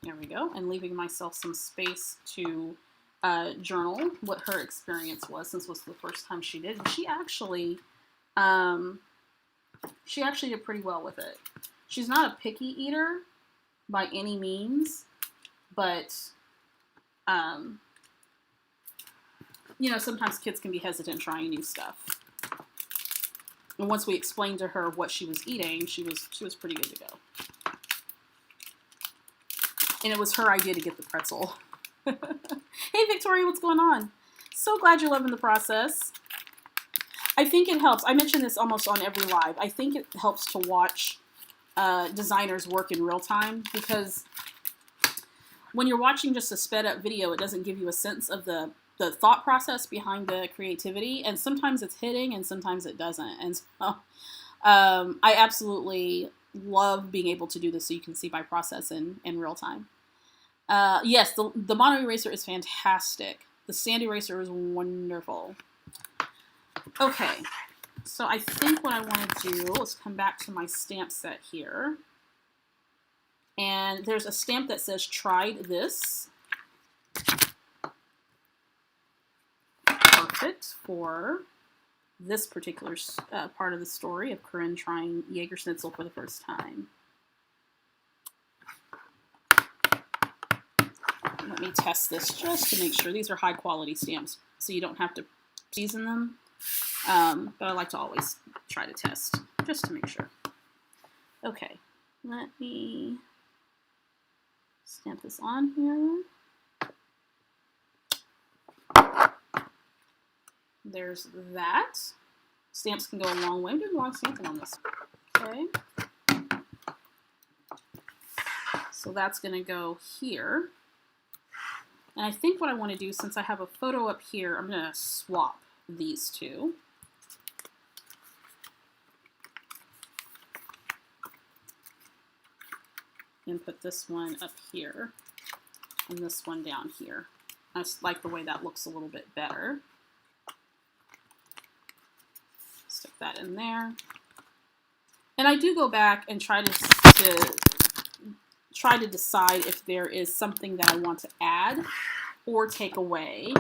A: There we go. And leaving myself some space to journal what her experience was, since this was the first time she did. And she actually did pretty well with it. She's not a picky eater by any means, but you know, sometimes kids can be hesitant trying new stuff. And once we explained to her what she was eating, she was pretty good to go. And it was her idea to get the pretzel. Hey Victoria, what's going on? So glad you're loving the process. I think it helps. I mention this almost on every live. I think it helps to watch designers work in real time, because when you're watching just a sped up video, it doesn't give you a sense of the thought process behind the creativity, and sometimes it's hitting and sometimes it doesn't. And so I absolutely love being able to do this so you can see my process in real time. Yes, the mono eraser is fantastic. The sand eraser is wonderful. Okay, so I think what I want to do, let's come back to my stamp set here. And there's a stamp that says tried this. Perfect for this particular part of the story of Corinne trying Jaeger Schnitzel for the first time. Let me test this just to make sure. These are high quality stamps, so you don't have to season them. But I like to always try to test just to make sure. Okay, let me stamp this on here. There's that. Stamps can go a long way. I'm doing a lot of stamping on this. Okay. So that's going to go here. And I think what I want to do, since I have a photo up here, I'm going to swap these two. And put this one up here and this one down here. I just like the way that looks a little bit better. Stick that in there. And I do go back and try to decide if there is something that I want to add or take away.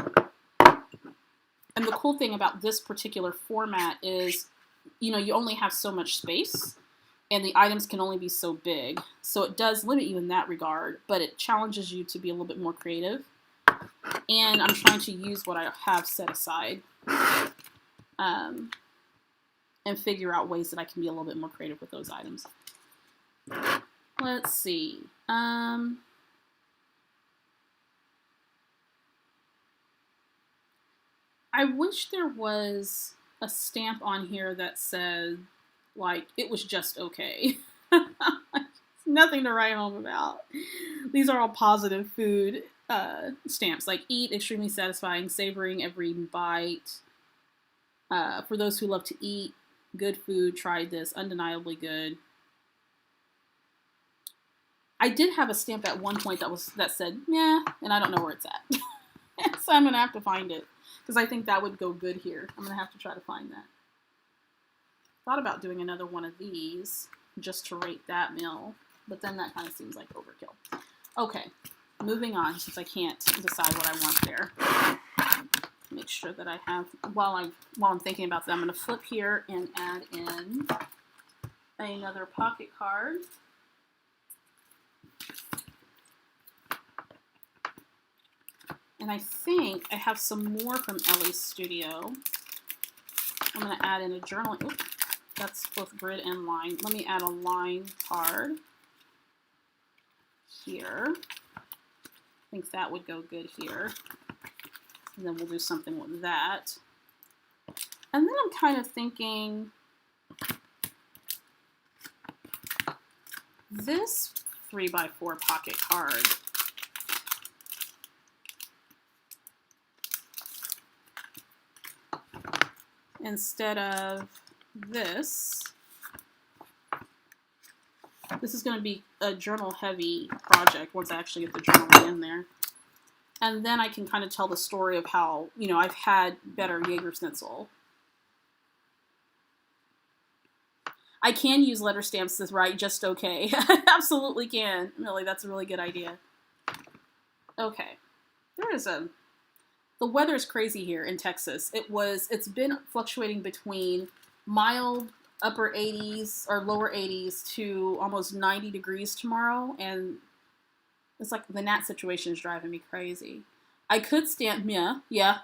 A: And the cool thing about this particular format is, you know, you only have so much space and the items can only be so big. So it does limit you in that regard, but it challenges you to be a little bit more creative. And I'm trying to use what I have set aside and figure out ways that I can be a little bit more creative with those items. Let's see. I wish there was a stamp on here that said, like, it was just okay. Nothing to write home about. These are all positive food stamps, like eat, extremely satisfying, savoring every bite. For those who love to eat, good food, tried this, undeniably good. I did have a stamp at one point that said, yeah, and I don't know where it's at. So I'm going to have to find it, because I think that would go good here. I'm going to have to try to find that. Thought about doing another one of these just to rate that meal, but then that kind of seems like overkill. Okay, moving on, since I can't decide what I want there. Make sure that I have, while I'm thinking about that, I'm going to flip here and add in another pocket card. And I think I have some more from Ellie's Studio. I'm going to add in a journaling. Oops, That's both grid and line. Let me add a line card here. I think that would go good here. And then we'll do something with that. And then I'm kind of thinking this 3x4 pocket card. Instead of this is going to be a journal heavy project once I actually get the journaling in there. And then I can kind of tell the story of how, you know, I've had better Jaeger Schnitzel. I can use letter stamps to write just okay. I absolutely can. Really, that's a really good idea. Okay. The weather is crazy here in Texas. It's been fluctuating between mild upper 80s or lower 80s to almost 90 degrees tomorrow, and it's like the gnat situation is driving me crazy. I could stamp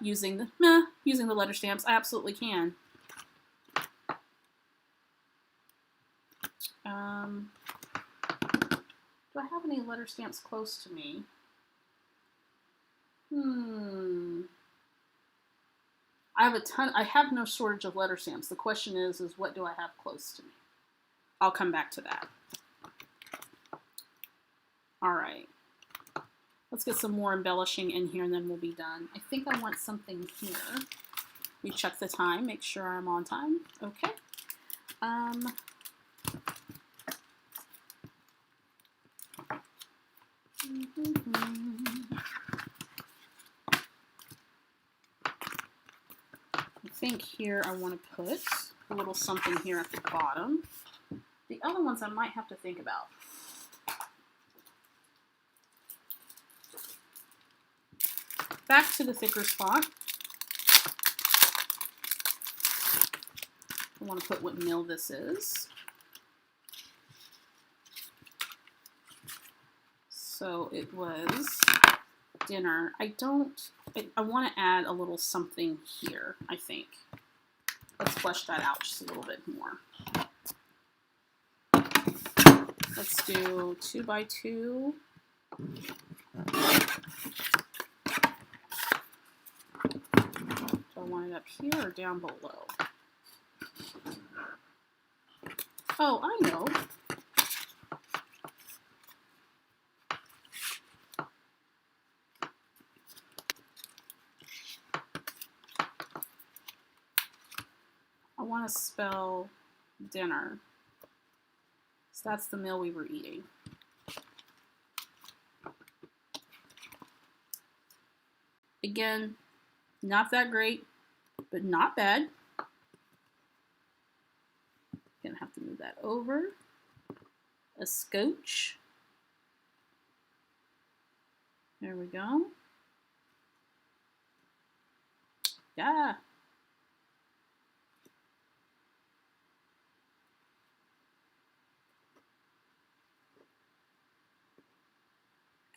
A: using the letter stamps. I absolutely can. Do I have any letter stamps close to me? I have a ton. I have no shortage of letter stamps. The question is what do I have close to me? I'll come back to that. All right. Let's get some more embellishing in here and then we'll be done. I think I want something here. We check the time, make sure I'm on time. Okay. I think here I want to put a little something here at the bottom. The other ones I might have to think about. Back to the thicker spot. I want to put what meal this is. So it was dinner. I want to add a little something here, I think. Let's flesh that out just a little bit more. Let's do 2x2. Do I want it up here or down below? Oh, I know. I want to spell dinner. So that's the meal we were eating. Again, not that great, but not bad. Gonna have to move that over. A scotch. There we go. Yeah.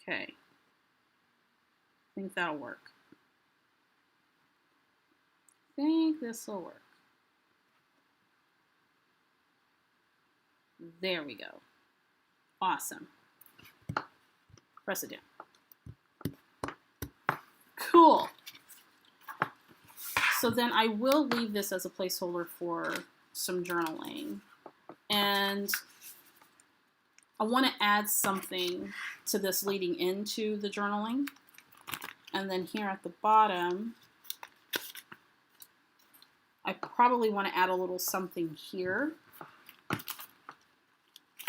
A: Okay. I think that'll work. I think this will work. There we go. Awesome. Press it down. Cool. So then I will leave this as a placeholder for some journaling. And I want to add something to this leading into the journaling. And then here at the bottom, I probably want to add a little something here. I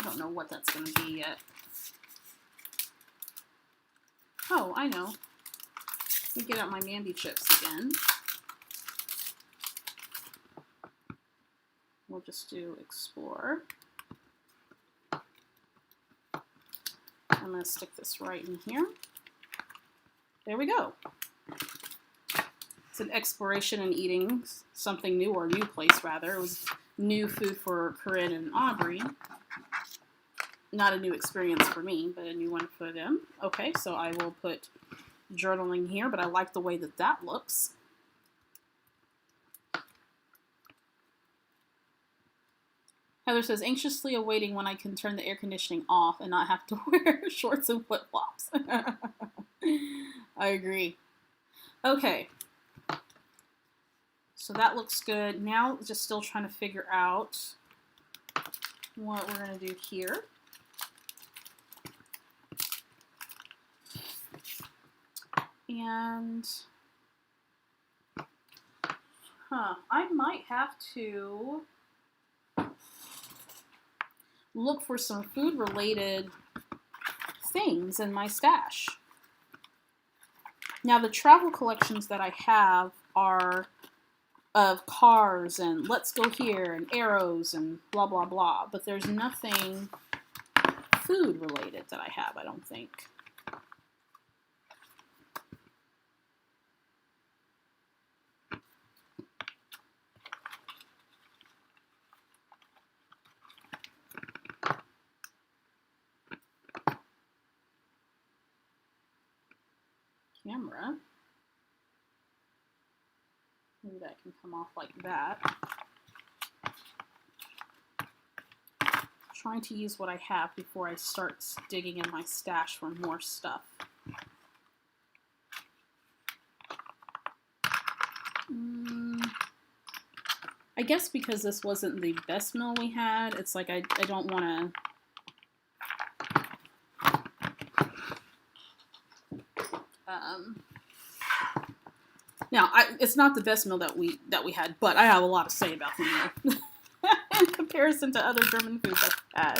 A: don't know what that's going to be yet. Oh, I know. Let me get out my Mandy chips again. We'll just do explore. I'm going to stick this right in here. There we go. It's an exploration in eating something new, or a new place rather. It was new food for Corinne and Aubrey. Not a new experience for me, but a new one for them. Okay, so I will put journaling here, but I like the way that that looks. Heather says, anxiously awaiting when I can turn the air conditioning off and not have to wear shorts and flip-flops. I agree. Okay. So that looks good. Now, just still trying to figure out what we're going to do here. And, I might have to look for some food-related things in my stash. Now, the travel collections that I have are of cars and let's go here and arrows and blah, blah, blah. But there's nothing food-related that I have, I don't think. Camera. Maybe that can come off like that. Trying to use what I have before I start digging in my stash for more stuff. I guess because this wasn't the best meal we had, it's like I don't want to... Now, it's not the best meal that we had, but I have a lot to say about the meal in comparison to other German foods I've had.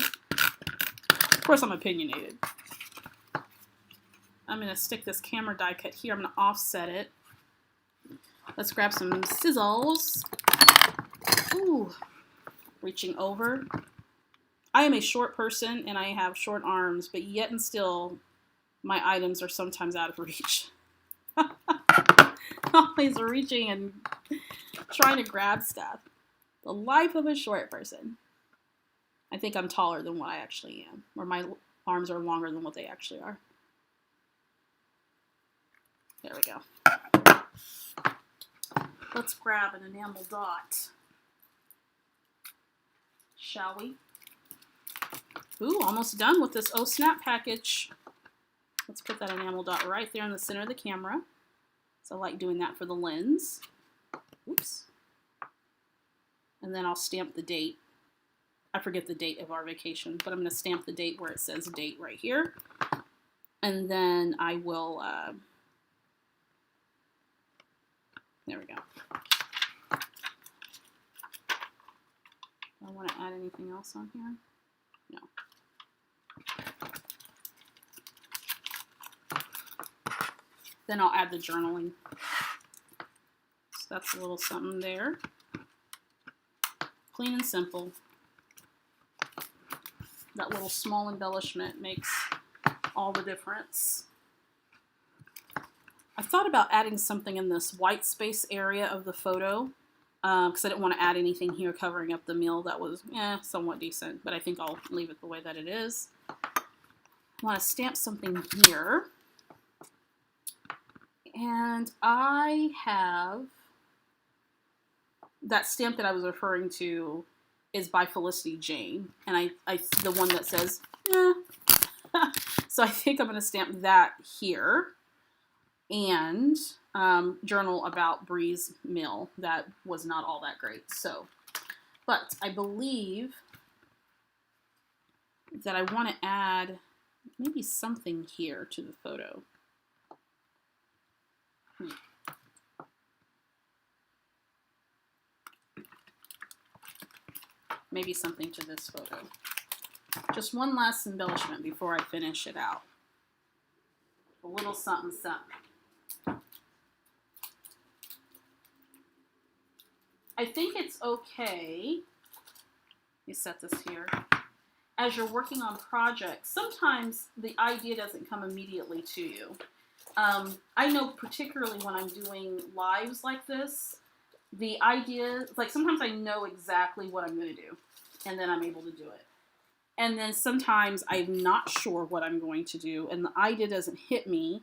A: Of course, I'm opinionated. I'm going to stick this camera die cut here. I'm going to offset it. Let's grab some scissors. Ooh, reaching over. I am a short person and I have short arms, but yet and still, my items are sometimes out of reach. Always reaching and trying to grab stuff. The life of a short person. I think I'm taller than what I actually am, or my arms are longer than what they actually are. There we go. Let's grab an enamel dot. Shall we? Ooh, almost done with this Oh Snap package. Let's put that enamel dot right there in the center of the camera. So I like doing that for the lens. Oops. And then I'll stamp the date. I forget the date of our vacation, but I'm going to stamp the date where it says date right here. And then I will, there we go. Do I want to add anything else on here? No. Then I'll add the journaling. So that's a little something there. Clean and simple. That little small embellishment makes all the difference. I thought about adding something in this white space area of the photo because I didn't want to add anything here covering up the meal that was somewhat decent, but I think I'll leave it the way that it is. I want to stamp something here. And I have that stamp that I was referring to is by Felicity Jane, and I the one that says so I think I'm going to stamp that here and journal about Bree's meal. That was not all that great. So, but I believe that I want to add maybe something here to the photo. Maybe something to this photo. Just one last embellishment before I finish it out. A little something, something. I think it's okay. Let me set this here. As you're working on projects, sometimes the idea doesn't come immediately to you. I know particularly when I'm doing lives like this, the idea, like sometimes I know exactly what I'm going to do, and then I'm able to do it. And then sometimes I'm not sure what I'm going to do, and the idea doesn't hit me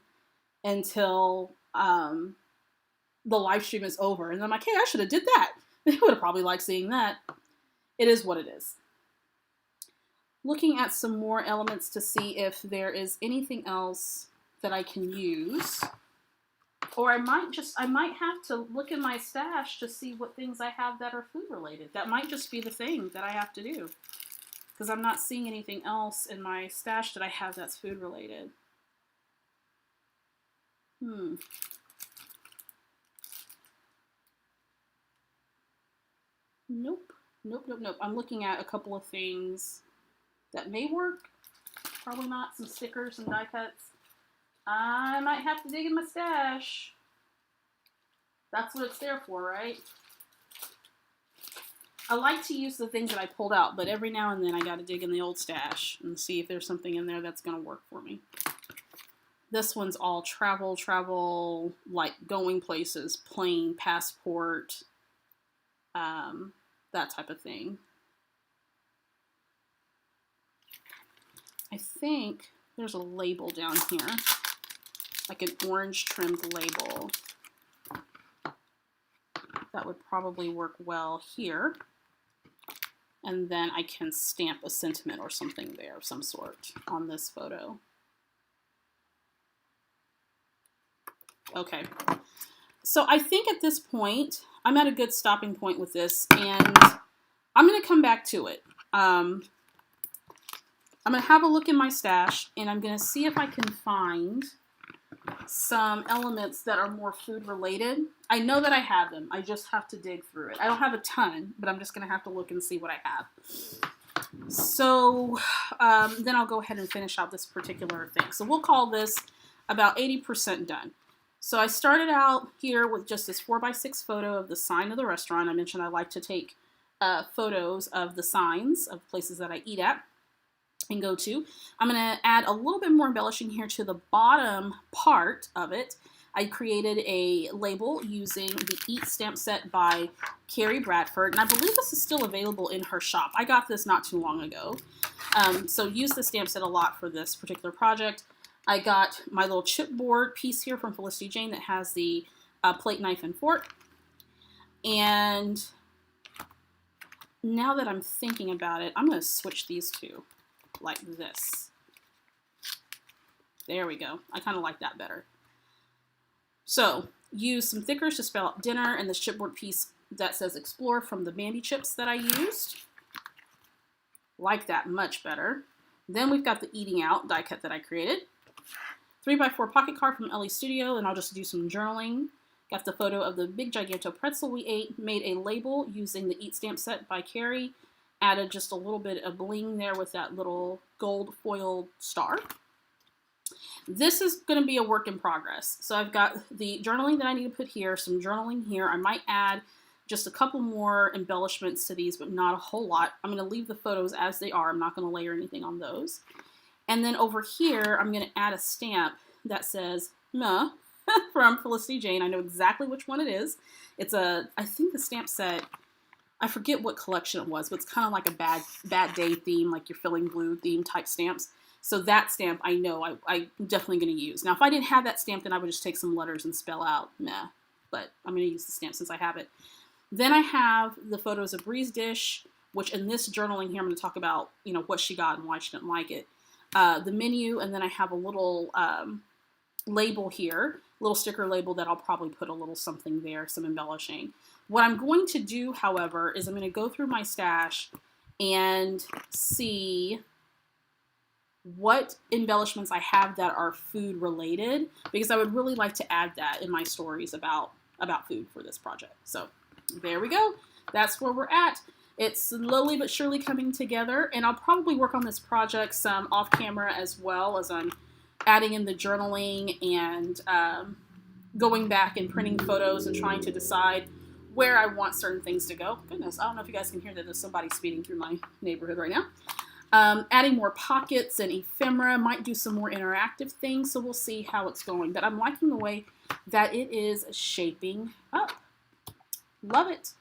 A: until the live stream is over. And I'm like, hey, I should have did that. They would have probably liked seeing that. It is what it is. looking at some more elements to see if there is anything else that I can use. Or I might have to look in my stash to see what things I have that are food related. That might just be the thing that I have to do, because I'm not seeing anything else in my stash that I have that's food related. Nope. I'm looking at a couple of things that may work. Probably not. Some stickers and die cuts. I might have to dig in my stash. That's what it's there for, right? I like to use the things that I pulled out, but every now and then I gotta dig in the old stash and see if there's something in there that's gonna work for me. This one's all travel, like going places, plane, passport, that type of thing. I think there's a label down here, like an orange trimmed label. That would probably work well here. And then I can stamp a sentiment or something there of some sort on this photo. Okay, so I think at this point, I'm at a good stopping point with this, and I'm gonna come back to it. I'm gonna have a look in my stash, and I'm gonna see if I can find some elements that are more food related. I know that I have them. I just have to dig through it. I don't have a ton, but I'm just going to have to look and see what I have. So then I'll go ahead and finish out this particular thing. So we'll call this about 80% done. So I started out here with just this 4x6 photo of the sign of the restaurant. I mentioned I like to take photos of the signs of places that I eat at and go to. I'm going to add a little bit more embellishing here to the bottom part of it. I created a label using the Eat stamp set by Carrie Bradford, and I believe this is still available in her shop. I got this not too long ago, so use the stamp set a lot for this particular project. I got my little chipboard piece here from Felicity Jane that has the plate, knife, and fork. And now that I'm thinking about it, I'm going to switch these two like this. There we go. I kind of like that better. So use some thickers to spell out dinner and this chipboard piece that says explore from the Bambi chips that I used. Like that much better. Then we've got the eating out die cut that I created. 3x4 pocket card from Ellie's Studio, and I'll just do some journaling. Got the photo of the big giganto pretzel we ate. Made a label using the Eat stamp set by Carrie. Added just a little bit of bling there with that little gold foiled star. This is going to be a work in progress. So I've got the journaling that I need to put here, some journaling here. I might add just a couple more embellishments to these, but not a whole lot. I'm going to leave the photos as they are. I'm not going to layer anything on those. And then over here, I'm going to add a stamp that says, "Meh," from Felicity Jane. I know exactly which one it is. It's I think the stamp set, I forget what collection it was, but it's kind of like a bad day theme, like your Feeling Blue theme type stamps. So that stamp I know I'm definitely going to use. Now, if I didn't have that stamp, then I would just take some letters and spell out "meh." But I'm going to use the stamp since I have it. Then I have the photos of Bree's dish, which in this journaling here, I'm going to talk about, what she got and why she didn't like it. The menu, and then I have a little label here, little sticker label that I'll probably put a little something there, some embellishing. What I'm going to do, however, is I'm going to go through my stash and see what embellishments I have that are food related, because I would really like to add that in my stories about food for this project. So there we go. That's where we're at. It's slowly but surely coming together, and I'll probably work on this project some off camera as well, as I'm adding in the journaling and going back and printing photos and trying to decide where I want certain things to go. Goodness, I don't know if you guys can hear that there's somebody speeding through my neighborhood right now. Adding more pockets and ephemera, might do some more interactive things, so we'll see how it's going. But I'm liking the way that it is shaping up. Love it.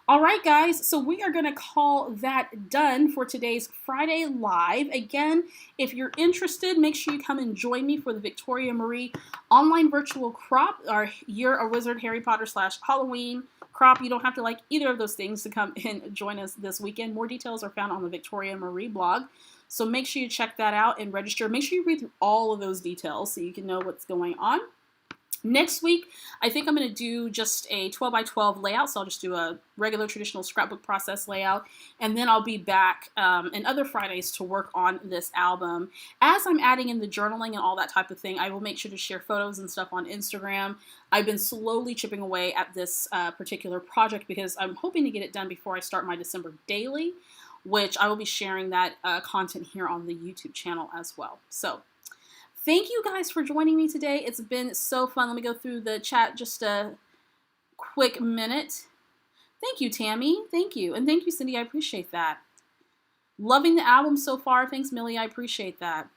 A: All right, guys, so we are going to call that done for today's Friday Live. Again, if you're interested, make sure you come and join me for the Victoria Marie online virtual crop, or You're a Wizard Harry Potter / Halloween crop. You don't have to like either of those things to come and join us this weekend. More details are found on the Victoria Marie blog. So make sure you check that out and register. Make sure you read through all of those details so you can know what's going on. Next week, I think I'm going to do just a 12 by 12 layout. So I'll just do a regular traditional scrapbook process layout. And then I'll be back in other Fridays to work on this album. As I'm adding in the journaling and all that type of thing, I will make sure to share photos and stuff on Instagram. I've been slowly chipping away at this particular project because I'm hoping to get it done before I start my December daily, which I will be sharing that content here on the YouTube channel as well. So thank you guys for joining me today. It's been so fun. Let me go through the chat just a quick minute. Thank you, Tammy. Thank you. And thank you, Cindy. I appreciate that. Loving the album so far. Thanks, Millie. I appreciate that.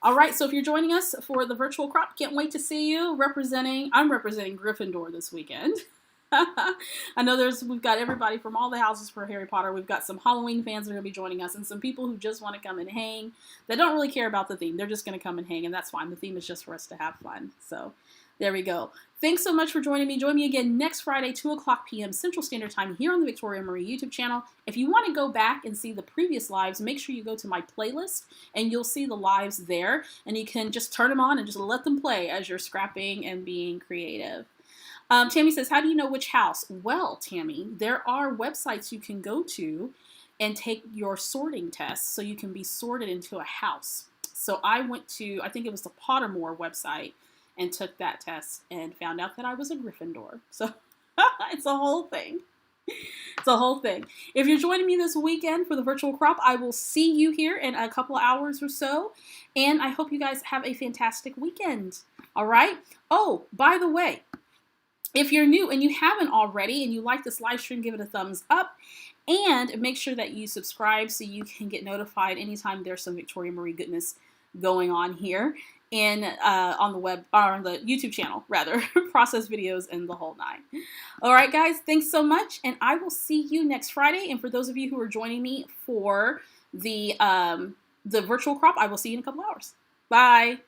A: All right, so if you're joining us for the virtual crop, can't wait to see you. I'm representing Gryffindor this weekend. I know we've got everybody from all the houses for Harry Potter. We've got some Halloween fans that are going to be joining us and some people who just want to come and hang. They don't really care about the theme. They're just going to come and hang, and that's fine. The theme is just for us to have fun. So there we go. Thanks so much for joining me. Join me again next Friday, 2 o'clock p.m. Central Standard Time here on the Victoria Marie YouTube channel. If you want to go back and see the previous lives, make sure you go to my playlist and you'll see the lives there. And you can just turn them on and just let them play as you're scrapping and being creative. Tammy says, how do you know which house? Well, Tammy, there are websites you can go to and take your sorting test so you can be sorted into a house. So I went to, I think it was the Pottermore website, and took that test and found out that I was a Gryffindor. So it's a whole thing. It's a whole thing. If you're joining me this weekend for the virtual crop, I will see you here in a couple of hours or so. And I hope you guys have a fantastic weekend. All right. Oh, by the way, if you're new and you haven't already and you like this live stream, give it a thumbs up and make sure that you subscribe so you can get notified anytime there's some Victoria Marie goodness going on here and on the web, or on the YouTube channel, rather, process videos and the whole nine. All right, guys, thanks so much, and I will see you next Friday. And for those of you who are joining me for the virtual crop, I will see you in a couple hours. Bye.